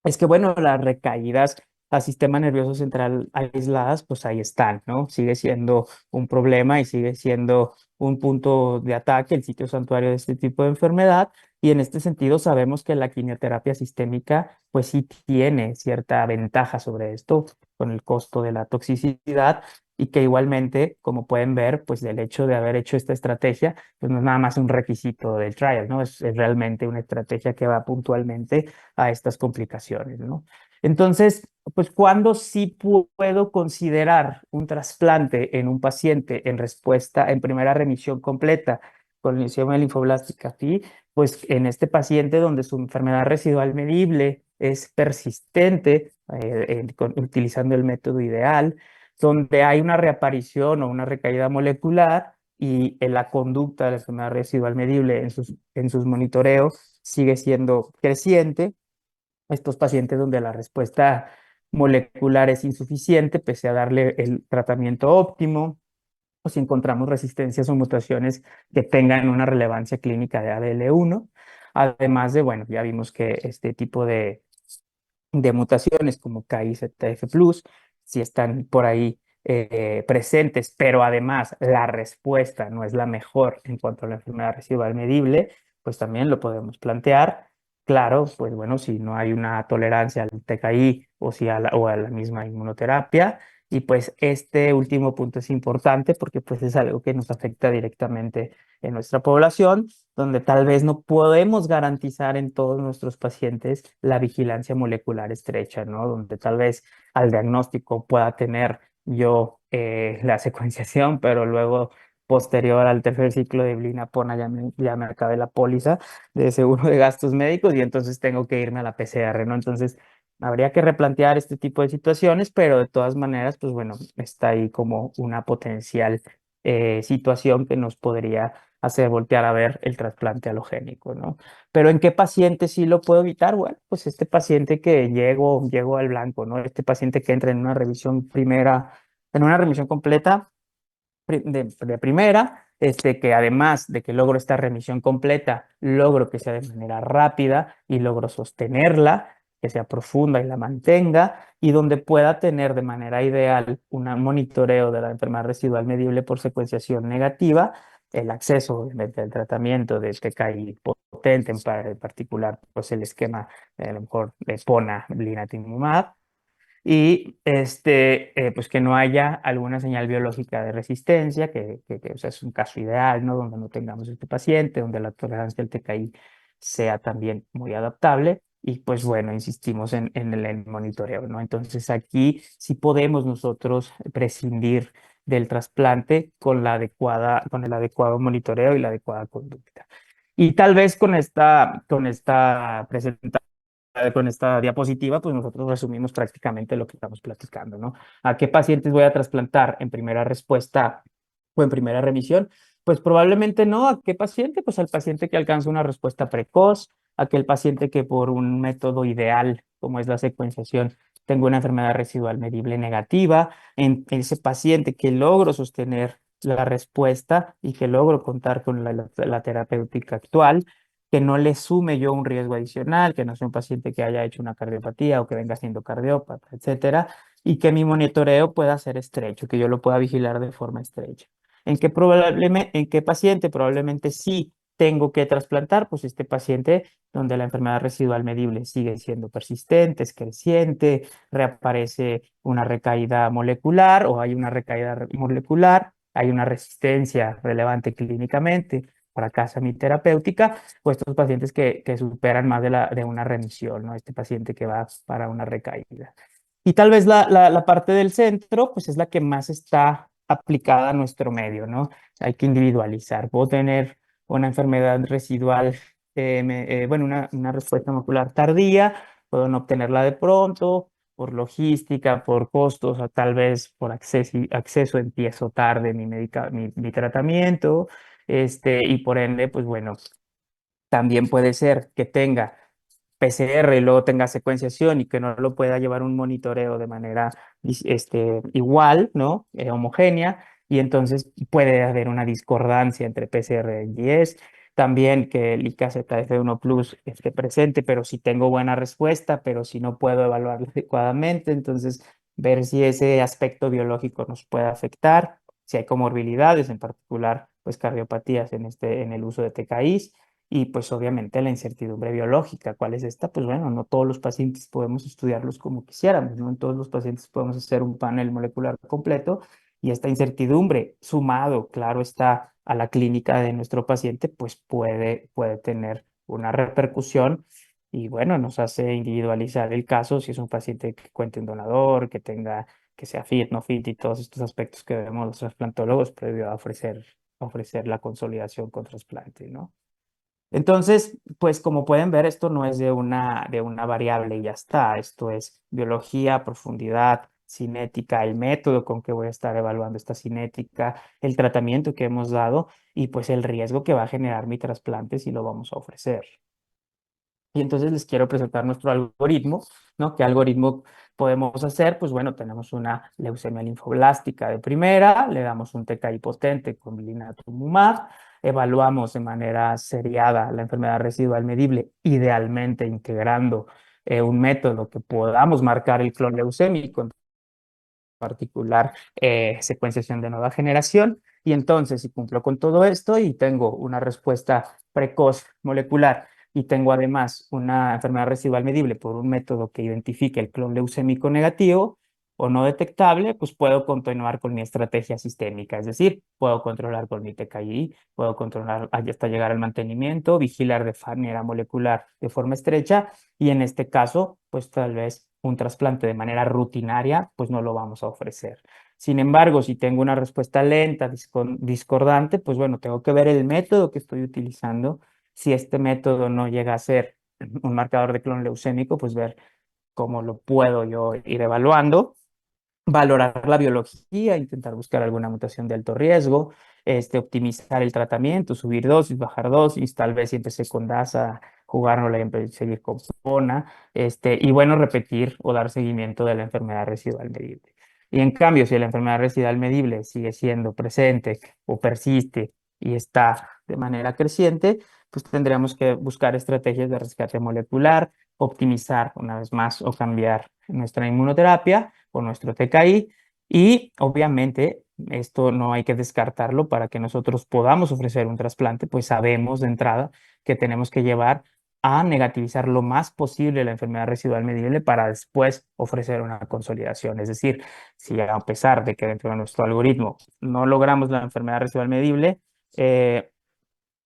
es que, bueno, las recaídas al sistema nervioso central aisladas, pues ahí están, ¿no? Sigue siendo un problema y sigue siendo un punto de ataque, el sitio santuario de este tipo de enfermedad. Y en este sentido sabemos que la quimioterapia sistémica, pues sí tiene cierta ventaja sobre esto con el costo de la toxicidad y que igualmente, como pueden ver, pues el hecho de haber hecho esta estrategia, pues no es nada más un requisito del trial, ¿no? Es realmente una estrategia que va puntualmente a estas complicaciones, ¿no? Entonces, pues cuando sí puedo considerar un trasplante en un paciente en respuesta, en primera remisión completa con leucemia linfoblástica, ¿sí? Pues en este paciente donde su enfermedad residual medible es persistente, utilizando el método ideal, donde hay una reaparición o una recaída molecular y en la conducta de la enfermedad residual medible en sus monitoreos sigue siendo creciente. Estos pacientes donde la respuesta molecular es insuficiente, pese a darle el tratamiento óptimo, o si encontramos resistencias o mutaciones que tengan una relevancia clínica de ADL1. Además de, bueno, ya vimos que este tipo de mutaciones como KIZF+, si están por ahí presentes, pero además la respuesta no es la mejor en cuanto a la enfermedad residual medible, pues también lo podemos plantear. Claro, pues bueno, si no hay una tolerancia al TKI o, si o a la misma inmunoterapia. Y pues este último punto es importante porque pues es algo que nos afecta directamente en nuestra población, donde tal vez no podemos garantizar en todos nuestros pacientes la vigilancia molecular estrecha, ¿no? Donde tal vez al diagnóstico pueda tener yo la secuenciación, pero luego posterior al tercer ciclo de Blina-Pona ya me acabé la póliza de seguro de gastos médicos y entonces tengo que irme a la PCR, ¿no? Entonces Habría que replantear este tipo de situaciones, pero de todas maneras, pues bueno, está ahí como una potencial situación que nos podría hacer voltear a ver el trasplante alogénico, ¿no? Pero ¿en qué paciente sí lo puedo evitar? Bueno, pues este paciente que llego al blanco, ¿no? Este paciente que entra en una revisión primera, en una remisión completa de primera, que además de que logro esta remisión completa, logro que sea de manera rápida y logro sostenerla, que sea profunda y la mantenga, y donde pueda tener de manera ideal un monitoreo de la enfermedad residual medible por secuenciación negativa, el acceso obviamente al tratamiento de TKI potente, en particular, pues el esquema, a lo mejor de PONA, blinatumomab, y pues que no haya alguna señal biológica de resistencia, o sea, es un caso ideal, ¿no? Donde no tengamos este paciente, donde la tolerancia al TKI sea también muy adaptable. Y pues bueno, insistimos en el monitoreo, ¿no? Entonces aquí sí podemos nosotros prescindir del trasplante con el adecuado monitoreo y la adecuada conducta. Y tal vez con esta presentación, con esta diapositiva, pues nosotros resumimos prácticamente lo que estamos platicando, ¿no? ¿A qué pacientes voy a trasplantar en primera respuesta o en primera remisión? Pues probablemente no. ¿A qué paciente? Pues al paciente que alcanza una respuesta precoz, aquel paciente que por un método ideal, como es la secuenciación, tengo una enfermedad residual medible negativa, en ese paciente que logro sostener la respuesta y que logro contar con la terapéutica actual, que no le sume yo un riesgo adicional, que no sea un paciente que haya hecho una cardiopatía o que venga siendo cardiópata, etcétera, y que mi monitoreo pueda ser estrecho, que yo lo pueda vigilar de forma estrecha. ¿En qué paciente probablemente sí tengo que trasplantar? Pues este paciente donde la enfermedad residual medible sigue siendo persistente, es creciente, reaparece una recaída molecular o hay una recaída molecular, hay una resistencia relevante clínicamente para casa mi terapéutica, o estos pacientes que superan más de una remisión, ¿no? Este paciente que va para una recaída. Y tal vez la parte del centro, pues es la que más está aplicada a nuestro medio, ¿no? Hay que individualizar. Puedo tener una enfermedad residual, bueno, una respuesta macular tardía, puedo no obtenerla de pronto, por logística, por costos, o tal vez por acceso empiezo tarde mi tratamiento, y por ende, pues bueno, también puede ser que tenga PCR y luego tenga secuenciación y que no lo pueda llevar un monitoreo de manera igual, ¿no? Homogénea, y entonces puede haber una discordancia entre PCR y IES. También que el IKZF1 Plus esté presente, pero si tengo buena respuesta, pero si no puedo evaluarlo adecuadamente, entonces ver si ese aspecto biológico nos puede afectar, si hay comorbilidades, en particular, pues cardiopatías en el uso de TKIs. Y pues obviamente la incertidumbre biológica, ¿cuál es esta? Pues bueno, no todos los pacientes podemos estudiarlos como quisiéramos, no en todos los pacientes podemos hacer un panel molecular completo, y esta incertidumbre sumado, claro está, a la clínica de nuestro paciente, pues puede tener una repercusión y bueno, nos hace individualizar el caso si es un paciente que cuente un donador, que sea fit, no fit y todos estos aspectos que vemos los trasplantólogos previo a ofrecer la consolidación con trasplante, ¿no? Entonces, pues como pueden ver, esto no es de una variable y ya está. Esto es biología, profundidad, cinética, el método con que voy a estar evaluando esta cinética, el tratamiento que hemos dado y pues el riesgo que va a generar mi trasplante si lo vamos a ofrecer. Y entonces les quiero presentar nuestro algoritmo, ¿no? ¿Qué algoritmo podemos hacer? Pues bueno, tenemos una leucemia linfoblástica de primera, le damos un TKI potente con blinatumomab, evaluamos de manera seriada la enfermedad residual medible, idealmente integrando un método que podamos marcar el clon leucémico, en particular secuenciación de nueva generación. Y entonces, si cumplo con todo esto y tengo una respuesta precoz molecular y tengo además una enfermedad residual medible por un método que identifique el clon leucémico negativo o no detectable, pues puedo continuar con mi estrategia sistémica, es decir, puedo controlar con mi TKI, puedo controlar hasta llegar al mantenimiento, vigilar de manera molecular de forma estrecha y en este caso, pues tal vez un trasplante de manera rutinaria, pues no lo vamos a ofrecer. Sin embargo, si tengo una respuesta lenta, discordante, pues bueno, tengo que ver el método que estoy utilizando. Si este método no llega a ser un marcador de clon leucémico, pues ver cómo lo puedo yo ir evaluando, valorar la biología, intentar buscar alguna mutación de alto riesgo, optimizar el tratamiento, subir dosis, bajar dosis, tal vez si empecé con DASA, jugárnosla y seguir con PONA, y bueno, repetir o dar seguimiento de la enfermedad residual medible. Y en cambio, si la enfermedad residual medible sigue siendo presente o persiste y está de manera creciente, pues tendríamos que buscar estrategias de rescate molecular, optimizar una vez más o cambiar nuestra inmunoterapia o nuestro TKI. Y obviamente esto no hay que descartarlo para que nosotros podamos ofrecer un trasplante, pues sabemos de entrada que tenemos que llevar a negativizar lo más posible la enfermedad residual medible para después ofrecer una consolidación. Es decir, si a pesar de que dentro de nuestro algoritmo no logramos la enfermedad residual medible,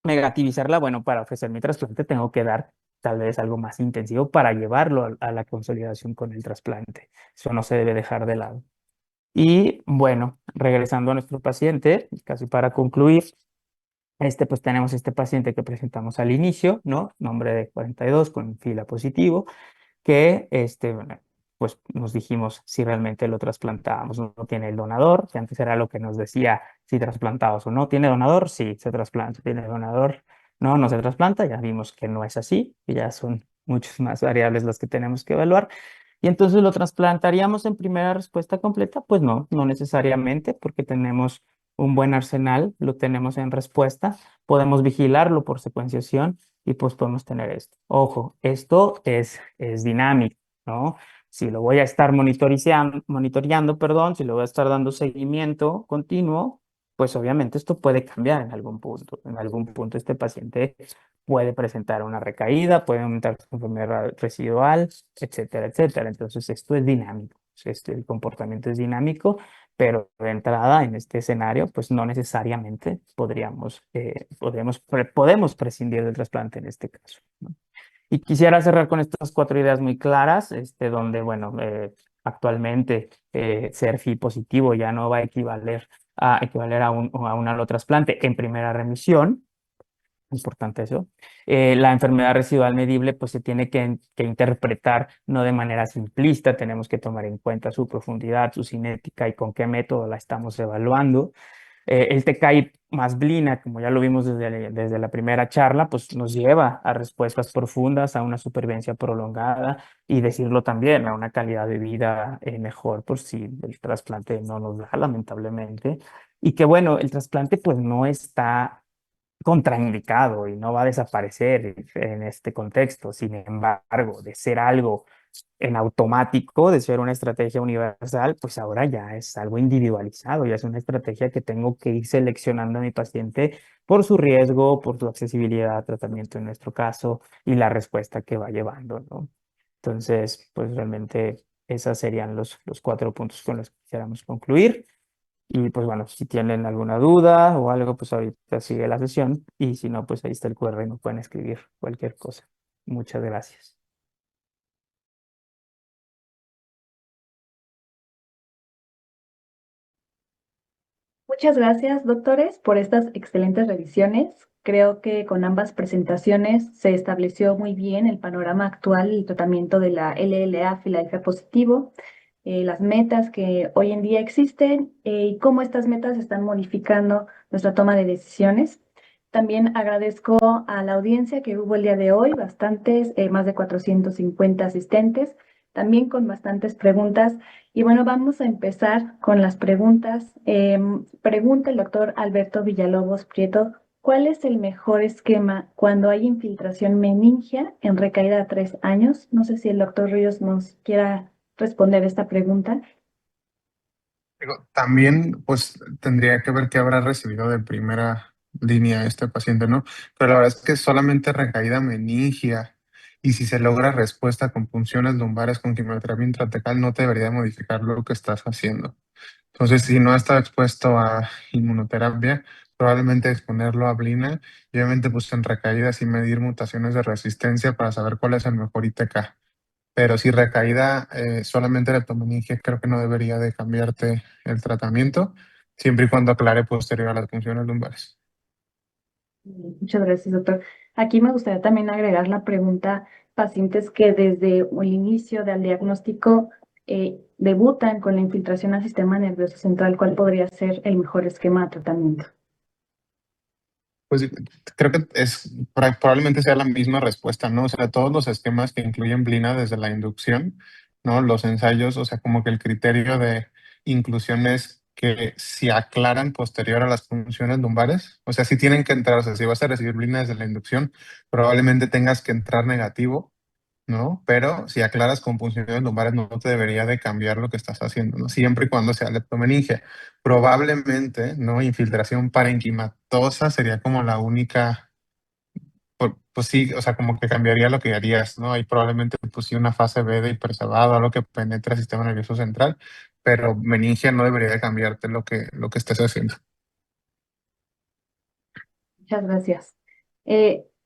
negativizarla, bueno, para ofrecer mi trasplante tengo que dar tal vez algo más intensivo para llevarlo a la consolidación con el trasplante. Eso no se debe dejar de lado. Y bueno, regresando a nuestro paciente, casi para concluir, pues tenemos este paciente que presentamos al inicio, ¿no? Nombre de 42 con fila positivo, que bueno, pues nos dijimos si realmente lo trasplantábamos. No tiene el donador, que antes era lo que nos decía si trasplantados o no. ¿Tiene donador? Sí, se trasplanta. ¿Tiene donador? No, no se trasplanta. Ya vimos que no es así, y ya son muchas más variables las que tenemos que evaluar. Y entonces lo trasplantaríamos en primera respuesta completa. Pues no, no necesariamente, porque tenemos un buen arsenal, lo tenemos en respuesta, podemos vigilarlo por secuenciación y pues podemos tener esto. Ojo, esto es dinámico, ¿no? Si lo voy a estar monitoreando, perdón, si lo voy a estar dando seguimiento continuo, pues obviamente esto puede cambiar en algún punto. En algún punto este paciente puede presentar una recaída, puede aumentar su enfermedad residual, etcétera, etcétera. Entonces esto es dinámico, el comportamiento es dinámico, pero de entrada en este escenario, pues no necesariamente podemos prescindir del trasplante en este caso, ¿no? Y quisiera cerrar con estas 4 ideas muy claras, donde, bueno, actualmente ser FI positivo ya no va a equivaler a un allotrasplante en primera remisión. Importante eso. La enfermedad residual medible pues se tiene que interpretar no de manera simplista, tenemos que tomar en cuenta su profundidad, su cinética y con qué método la estamos evaluando. El TKI más blina, como ya lo vimos desde la primera charla, pues nos lleva a respuestas profundas, a una supervivencia prolongada y decirlo también, a una calidad de vida mejor por si el trasplante no nos da, lamentablemente. Y que bueno, el trasplante pues no está contraindicado y no va a desaparecer en este contexto. Sin embargo, de ser algo en automático, de ser una estrategia universal, pues ahora ya es algo individualizado, ya es una estrategia que tengo que ir seleccionando a mi paciente por su riesgo, por su accesibilidad a tratamiento en nuestro caso y la respuesta que va llevando, ¿no? Entonces, pues realmente esos serían los 4 puntos con los que quisiéramos concluir. Y pues bueno, si tienen alguna duda o algo, pues ahorita sigue la sesión. Y si no, pues ahí está el QR y nos pueden escribir cualquier cosa. Muchas gracias. Muchas gracias, doctores, por estas excelentes revisiones. Creo que con ambas presentaciones se estableció muy bien el panorama actual y tratamiento de la LLA Filadelfia positivo, las metas que hoy en día existen y cómo estas metas están modificando nuestra toma de decisiones. También agradezco a la audiencia que hubo el día de hoy, bastantes, más de 450 asistentes, también con bastantes preguntas. Y bueno, vamos a empezar con las preguntas. Pregunta el doctor Alberto Villalobos Prieto, ¿cuál es el mejor esquema cuando hay infiltración meningia en recaída a 3 años? No sé si el doctor Ríos nos quiera responder esta pregunta. También, pues, tendría que ver qué habrá recibido de primera línea este paciente, ¿no? Pero la verdad es que solamente recaída meningia y si se logra respuesta con punciones lumbares con quimioterapia intratecal, no te debería modificar lo que estás haciendo. Entonces, si no está expuesto a inmunoterapia, probablemente exponerlo a blina y obviamente, pues, en recaídas y medir mutaciones de resistencia para saber cuál es el mejor ITK. Pero si recaída solamente la leptomeningia, creo que no debería de cambiarte el tratamiento, siempre y cuando aclare posterior a las funciones lumbares. Muchas gracias, doctor. Aquí me gustaría también agregar la pregunta, pacientes que desde el inicio del diagnóstico debutan con la infiltración al sistema nervioso central, ¿cuál podría ser el mejor esquema de tratamiento? Pues creo que probablemente sea la misma respuesta, ¿no? O sea, todos los esquemas que incluyen Blina desde la inducción, ¿no? Los ensayos, o sea, como que el criterio de inclusión es que si aclaran posterior a las funciones lumbares, o sea, si tienen que entrar, o sea, si vas a recibir Blina desde la inducción, probablemente tengas que entrar negativo, ¿no? Pero si aclaras con funciones lumbares no te debería de cambiar lo que estás haciendo, ¿no? Siempre y cuando sea leptomeninge. Probablemente, ¿no? Infiltración parenquimatosa sería como la única, pues sí, o sea, como que cambiaría lo que harías, ¿no? Hay probablemente, pues sí, una fase B de hipersebado, algo que penetra el sistema nervioso central, pero meningia no debería de cambiarte lo que estés haciendo. Muchas gracias.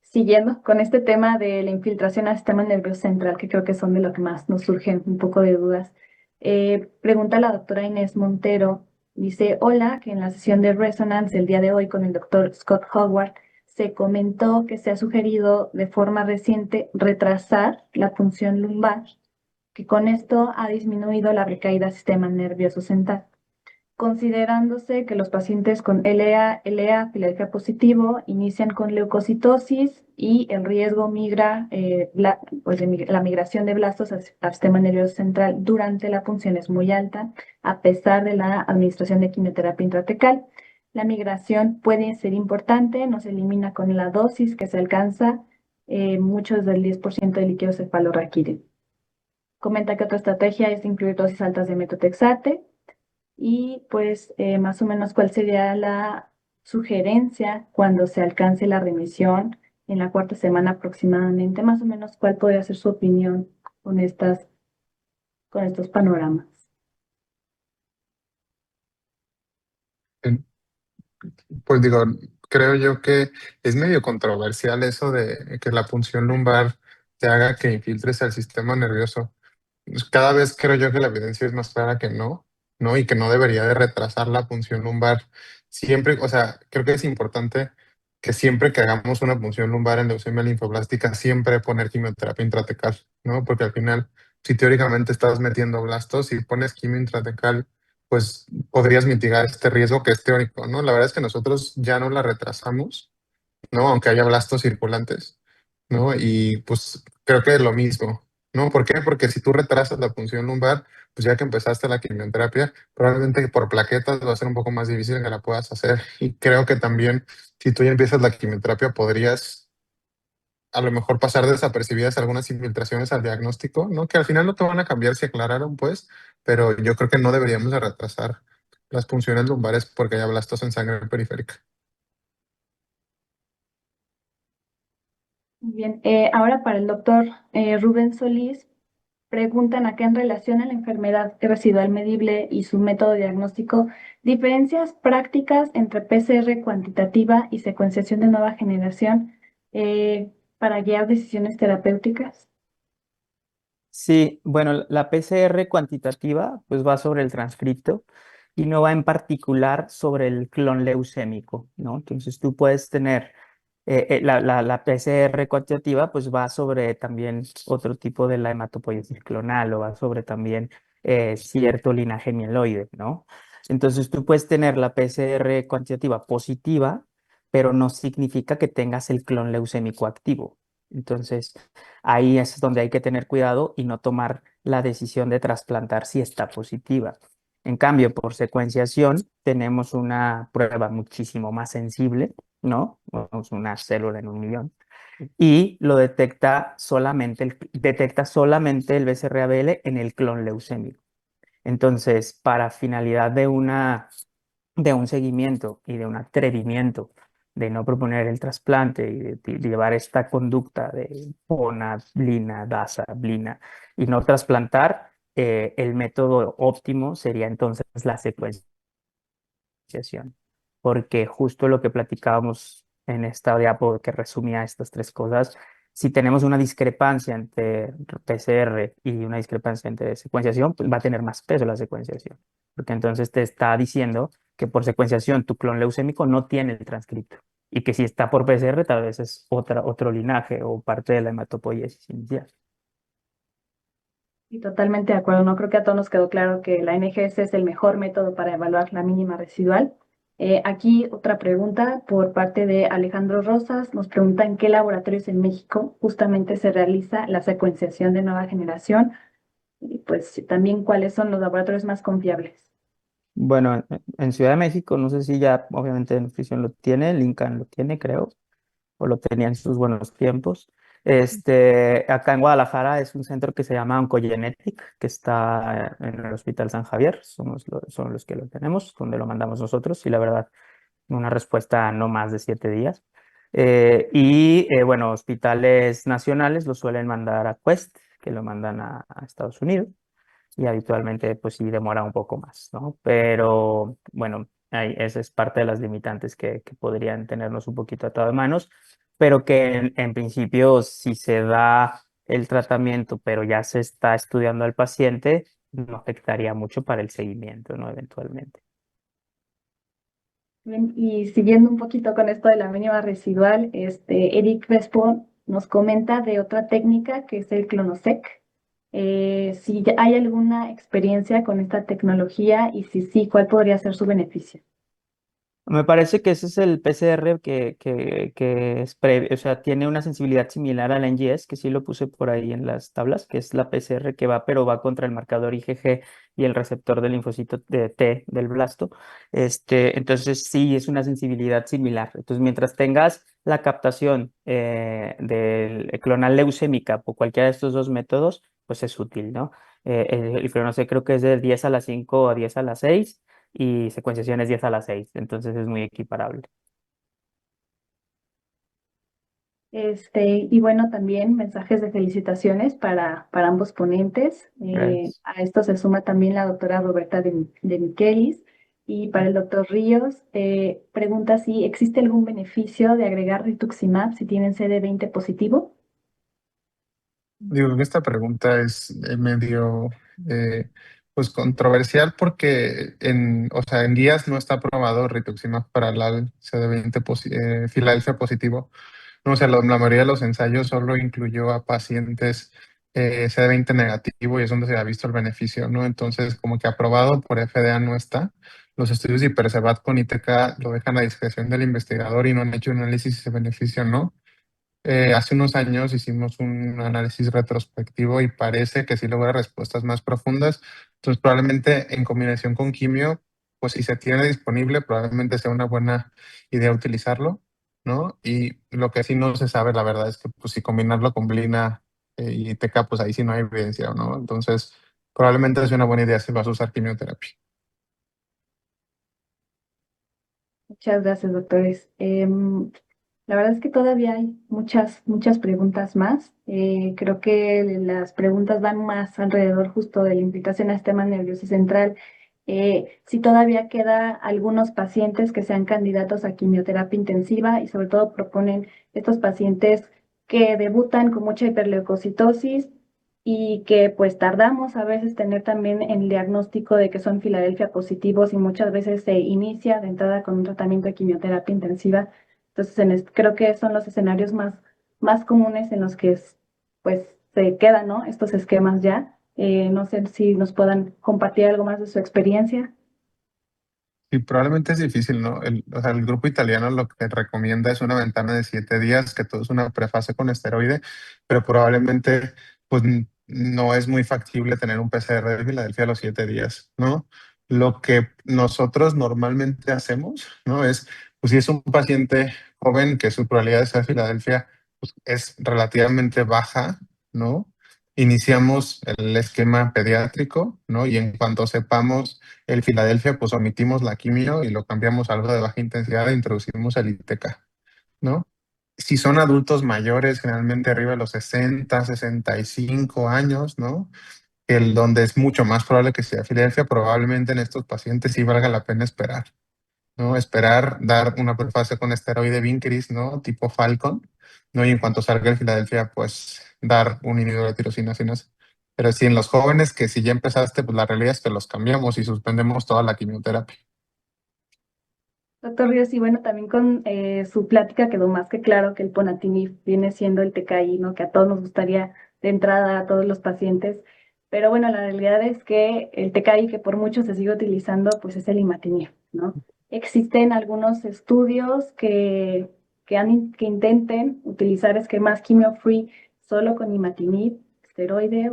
Siguiendo con este tema de la infiltración al sistema nervioso central, que creo que son de lo que más nos surgen un poco de dudas, pregunta la doctora Inés Montero, dice, hola, que en la sesión de Resonance el día de hoy con el doctor Scott Howard se comentó que se ha sugerido de forma reciente retrasar la función lumbar, que con esto ha disminuido la recaída al sistema nervioso central considerándose que los pacientes con LEA, Filadelfia positivo, inician con leucocitosis y el riesgo migra, pues la migración de blastos al sistema nervioso central durante la punción es muy alta, a pesar de la administración de quimioterapia intratecal. La migración puede ser importante, no se elimina con la dosis que se alcanza, muchos del 10% de líquido cefalorraquídeo. Comenta que otra estrategia es incluir dosis altas de metotrexate, y pues más o menos cuál sería la sugerencia cuando se alcance la remisión en la cuarta semana aproximadamente, más o menos cuál podría ser su opinión con con estos panoramas. Pues digo, creo yo que es medio controversial eso de que la punción lumbar te haga que infiltres al sistema nervioso. Pues cada vez creo yo que la evidencia es más clara que no, ¿no? Y que no debería de retrasar la punción lumbar. Siempre, o sea, creo que es importante que siempre que hagamos una punción lumbar en leucemia linfoblástica, siempre poner quimioterapia intratecal, ¿no? Porque al final, si teóricamente estás metiendo blastos y pones quimio intratecal, pues podrías mitigar este riesgo que es teórico, ¿no? La verdad es que nosotros ya no la retrasamos, ¿no? Aunque haya blastos circulantes, ¿no? Y pues creo que es lo mismo, ¿no? ¿Por qué? Porque si tú retrasas la punción lumbar, pues ya que empezaste la quimioterapia, probablemente por plaquetas va a ser un poco más difícil que la puedas hacer. Y creo que también si tú ya empiezas la quimioterapia, podrías a lo mejor pasar desapercibidas algunas infiltraciones al diagnóstico, ¿no? Que al final no te van a cambiar si aclararon, pues, pero yo creo que no deberíamos de retrasar las punciones lumbares porque haya blastos en sangre periférica. Muy bien, ahora para el doctor Rubén Solís, preguntan acá en relación a la enfermedad residual medible y su método diagnóstico, diferencias prácticas entre PCR cuantitativa y secuenciación de nueva generación para guiar decisiones terapéuticas. Sí, bueno, la PCR cuantitativa pues va sobre el transcripto y no va en particular sobre el clon leucémico, ¿no? Entonces tú puedes tener la PCR cuantitativa pues va sobre también otro tipo de la hematopoiesis clonal o va sobre también cierto linaje mieloide, ¿no? Entonces tú puedes tener la PCR cuantitativa positiva, pero no significa que tengas el clon leucémico activo. Entonces, ahí es donde hay que tener cuidado y no tomar la decisión de trasplantar si está positiva. En cambio, por secuenciación tenemos una prueba muchísimo más sensible, ¿no? Vamos, una célula en 1 millón y lo detecta solamente el BCR-ABL en el clon leucémico. Entonces, para finalidad de un seguimiento y de un atrevimiento de no proponer el trasplante y de llevar esta conducta de PONA, blina, DASA, blina y no trasplantar, el método óptimo sería entonces la secuenciación, porque justo lo que platicábamos en esta diapo que resumía estas tres cosas, si tenemos una discrepancia entre PCR y una discrepancia entre secuenciación, pues va a tener más peso la secuenciación, porque entonces te está diciendo que por secuenciación tu clon leucémico no tiene el transcripto. y que si está por PCR tal vez es otro linaje o parte de la hematopoiesis inicial. Y totalmente de acuerdo, no creo que a todos nos quedó claro que la NGS es el mejor método para evaluar la mínima residual. Aquí otra pregunta por parte de Alejandro Rosas. Nos pregunta en qué laboratorios en México justamente se realiza la secuenciación de nueva generación y pues también cuáles son los laboratorios más confiables. Bueno, en Ciudad de México, no sé si ya obviamente Nutrición lo tiene, el INCAN lo tiene, creo, o lo tenía en sus buenos tiempos. Acá en Guadalajara es un centro que se llama Oncogenetic, que está en el Hospital San Javier, son los que lo tenemos, donde lo mandamos nosotros, y la verdad, una respuesta no más de 7 días. Bueno, hospitales nacionales lo suelen mandar a Quest, que lo mandan a Estados Unidos y habitualmente pues sí demora un poco más, ¿no? Pero bueno, esa es parte de las limitantes que podrían tenernos un poquito atado de manos, pero que en principio si se da el tratamiento, pero ya se está estudiando al paciente, no afectaría mucho para el seguimiento, ¿no? Eventualmente. Bien, y siguiendo un poquito con esto de la mínima residual, Eric Vespo nos comenta de otra técnica que es el Clonosec. Si ya hay alguna experiencia con esta tecnología y si sí, ¿cuál podría ser su beneficio? Me parece que ese es el PCR que es previo, o sea, tiene una sensibilidad similar al NGS, que sí lo puse por ahí en las tablas, que es la PCR que va, pero va contra el marcador IgG y el receptor del linfocito de T del blasto. Entonces sí es una sensibilidad similar. Entonces, mientras tengas la captación del clonal leucémica por cualquiera de estos dos métodos, pues es útil, ¿no? El clonal creo que es de 10 a la 5 a 10 a la 6 y secuenciación es 10 a la 6, entonces es muy equiparable. Y bueno, también mensajes de felicitaciones para ambos ponentes. Gracias. A esto se suma también la doctora Roberta de Michelis. Y para el doctor Ríos, pregunta si existe algún beneficio de agregar rituximab si tienen CD20 positivo. Digo que esta pregunta es medio eh, pues controversial porque o sea, en guías no está aprobado rituximab para el CD20 Filadelfia positivo. No, o sea, la mayoría de los ensayos solo incluyó a pacientes CD20 negativo y es donde se ha visto el beneficio, ¿no? Entonces, como que aprobado por FDA no está. Los estudios de Hipercevat con ITK lo dejan a discreción del investigador y no han hecho un análisis de beneficio, ¿no? Hace unos años hicimos un análisis retrospectivo y parece que sí logra respuestas más profundas. Entonces, probablemente en combinación con quimio, pues si se tiene disponible, probablemente sea una buena idea utilizarlo, ¿no? Y lo que sí no se sabe, la verdad, es que pues, si combinarlo con Blina y TK, pues ahí sí no hay evidencia, ¿no? Entonces, probablemente es una buena idea si vas a usar quimioterapia. Muchas gracias, doctores. La verdad es que todavía hay muchas preguntas más. Creo que las preguntas van más alrededor justo de la implicación al sistema nervioso central. Si todavía queda algunos pacientes que sean candidatos a quimioterapia intensiva y sobre todo proponen estos pacientes que debutan con mucha hiperleucocitosis y que pues tardamos a veces tener también el diagnóstico de que son Filadelfia positivos y muchas veces se inicia de entrada con un tratamiento de quimioterapia intensiva. Entonces creo que son los escenarios más comunes en los que pues se quedan, ¿no? Estos esquemas ya. No sé si nos puedan compartir algo más de su experiencia. Y probablemente es difícil, ¿no? O sea, el grupo italiano lo que recomienda es una ventana de 7 días, que todo es una prefase con esteroide, pero probablemente pues no es muy factible tener un PCR de Filadelfia a los 7 días, ¿no? Lo que nosotros normalmente hacemos, ¿no? Es, pues si es un paciente joven que su probabilidad de ser Filadelfia pues, es relativamente baja, ¿no? Iniciamos el esquema pediátrico, ¿no? Y en cuanto sepamos el Filadelfia, pues omitimos la quimio y lo cambiamos a algo de baja intensidad e introducimos el ITK, ¿no? Si son adultos mayores, generalmente arriba de los 60, 65 años, ¿no? Donde es mucho más probable que sea Filadelfia, probablemente en estos pacientes sí valga la pena esperar, ¿no? Esperar, dar una fase con esteroide Vincris, ¿no? Tipo Falcon, ¿no? Y en cuanto salga el Filadelfia, pues dar un inhibidor de tirosina sinasa. Pero si en los jóvenes que si ya empezaste, pues la realidad es que los cambiamos y suspendemos toda la quimioterapia. Doctor Ríos, y bueno, también con su plática quedó más que claro que el Ponatinib viene siendo el TKI, ¿no? Que a todos nos gustaría de entrada, a todos los pacientes. Pero bueno, la realidad es que el TKI que por mucho se sigue utilizando, pues es el imatinib, ¿no? Existen algunos estudios que intenten utilizar esquemas quimio-free solo con imatinib, esteroide.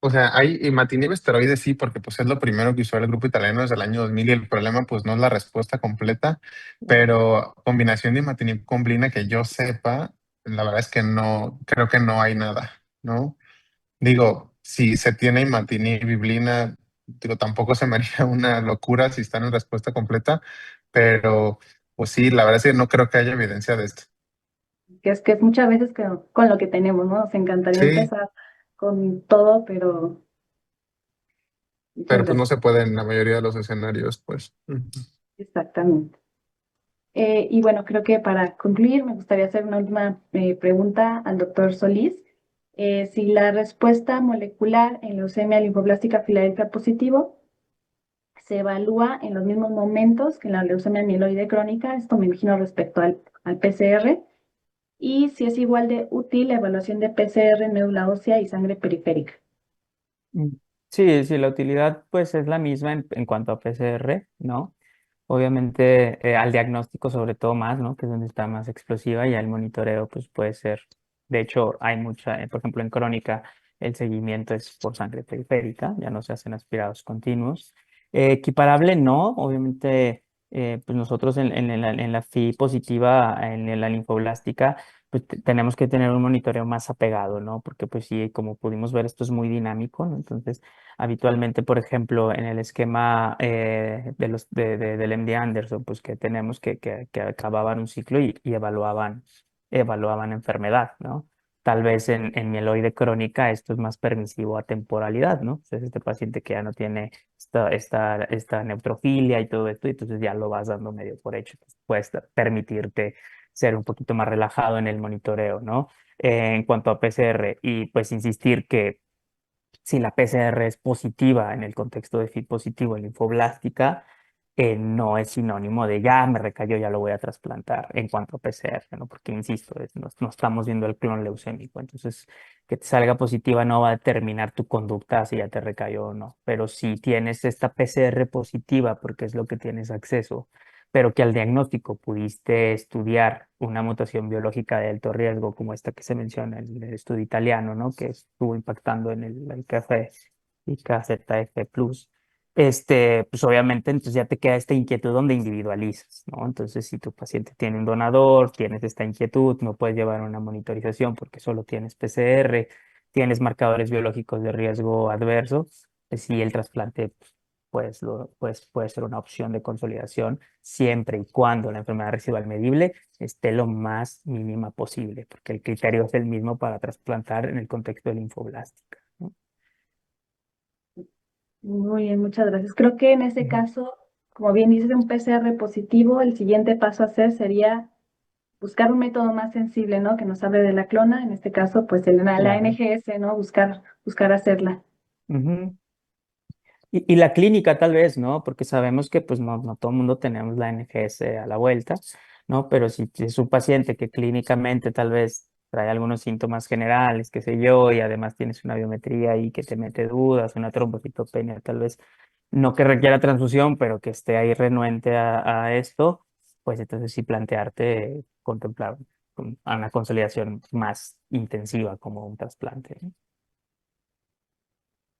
O sea, hay imatinib esteroides sí, porque pues es lo primero que usó el grupo italiano desde el año 2000 y el problema pues no es la respuesta completa, pero combinación de imatinib con blina que yo sepa, la verdad es que no, creo que no hay nada, ¿no? Digo, si se tiene imatinib y blina, digo, tampoco se me haría una locura si están en respuesta completa, pero pues sí, la verdad es que no creo que haya evidencia de esto. Que es muchas veces con lo que tenemos, ¿no? Nos encantaría Sí, empezar con todo, pero muchas pero pues no gracias. se puede en la mayoría de los escenarios, pues. Ujú. Exactamente. Y bueno, creo que para concluir me gustaría hacer una última pregunta al doctor Solís. Si la respuesta molecular en leucemia linfoblástica Filadelfia positivo se evalúa en los mismos momentos que en la leucemia mieloide crónica, esto me imagino respecto al PCR, y si es igual de útil la evaluación de PCR en médula ósea y sangre periférica. Mm. Sí, sí, la utilidad pues es la misma en cuanto a PCR, ¿no? Obviamente al diagnóstico sobre todo más, ¿no? Que es donde está más explosiva y al monitoreo pues puede ser, de hecho hay mucha, por ejemplo en crónica el seguimiento es por sangre periférica, ya no se hacen aspirados continuos. Equiparable no, obviamente pues nosotros en la FI positiva, en la linfoblástica, pues tenemos que tener un monitoreo más apegado, ¿no? Porque pues sí, como pudimos ver, esto es muy dinámico, ¿no? Entonces habitualmente, por ejemplo, en el esquema del MD Anderson, pues que tenemos que acababan un ciclo y evaluaban enfermedad, ¿no? Tal vez en mieloide crónica esto es más permisivo a temporalidad, ¿no? Entonces este paciente que ya no tiene esta neutrofilia y todo esto, y entonces ya lo vas dando medio por hecho. Entonces, puedes permitirte ser un poquito más relajado en el monitoreo, ¿no? En cuanto a PCR, y pues insistir que si la PCR es positiva en el contexto de FIT positivo en linfoblástica, no es sinónimo de ya me recayó, ya lo voy a trasplantar en cuanto a PCR, ¿no? Porque, insisto, no estamos viendo el clon leucémico. Entonces, que te salga positiva no va a determinar tu conducta si ya te recayó o no. Pero si tienes esta PCR positiva, porque es lo que tienes acceso, pero que al diagnóstico pudiste estudiar una mutación biológica de alto riesgo, como esta que se menciona en el estudio italiano, ¿no? Que estuvo impactando en el café y KZF+. Pues obviamente entonces ya te queda esta inquietud donde individualizas, ¿no? Entonces, si tu paciente tiene un donador, tienes esta inquietud, no puedes llevar una monitorización porque solo tienes PCR, tienes marcadores biológicos de riesgo adverso, pues sí, el trasplante puede ser una opción de consolidación siempre y cuando la enfermedad residual medible esté lo más mínima posible, porque el criterio es el mismo para trasplantar en el contexto de linfoblástica, ¿no? Muy bien, muchas gracias. Creo que en ese Ujú. caso, como bien dices, un PCR positivo, el siguiente paso a hacer sería buscar un método más sensible, ¿no? Que nos hable de la clona, en este caso, pues la Claro. NGS, ¿no? Buscar hacerla. Ujú. Y la clínica tal vez, ¿no? Porque sabemos que pues no todo el mundo tenemos la NGS a la vuelta, ¿no? Pero si es un paciente que clínicamente tal vez trae algunos síntomas generales, qué sé yo, y además tienes una biometría ahí que te mete dudas, una trombocitopenia tal vez no que requiera transfusión, pero que esté ahí renuente a esto, pues entonces sí plantearte contemplar una consolidación más intensiva como un trasplante, ¿no?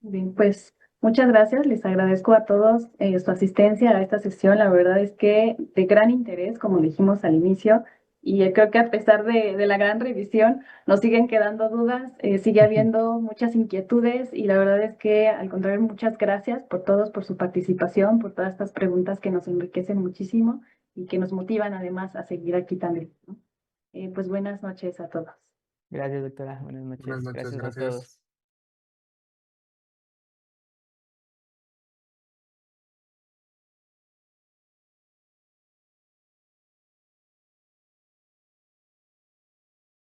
Bien, pues muchas gracias. Les agradezco a todos su asistencia a esta sesión. La verdad es que de gran interés, como dijimos al inicio, y creo que a pesar de la gran revisión, nos siguen quedando dudas, sigue habiendo muchas inquietudes y la verdad es que, al contrario, muchas gracias por todos, por su participación, por todas estas preguntas que nos enriquecen muchísimo y que nos motivan además a seguir aquí también, ¿no? Pues buenas noches a todos. Gracias, doctora. Buenas Buenas noches. noches, Gracias a gracias. todos.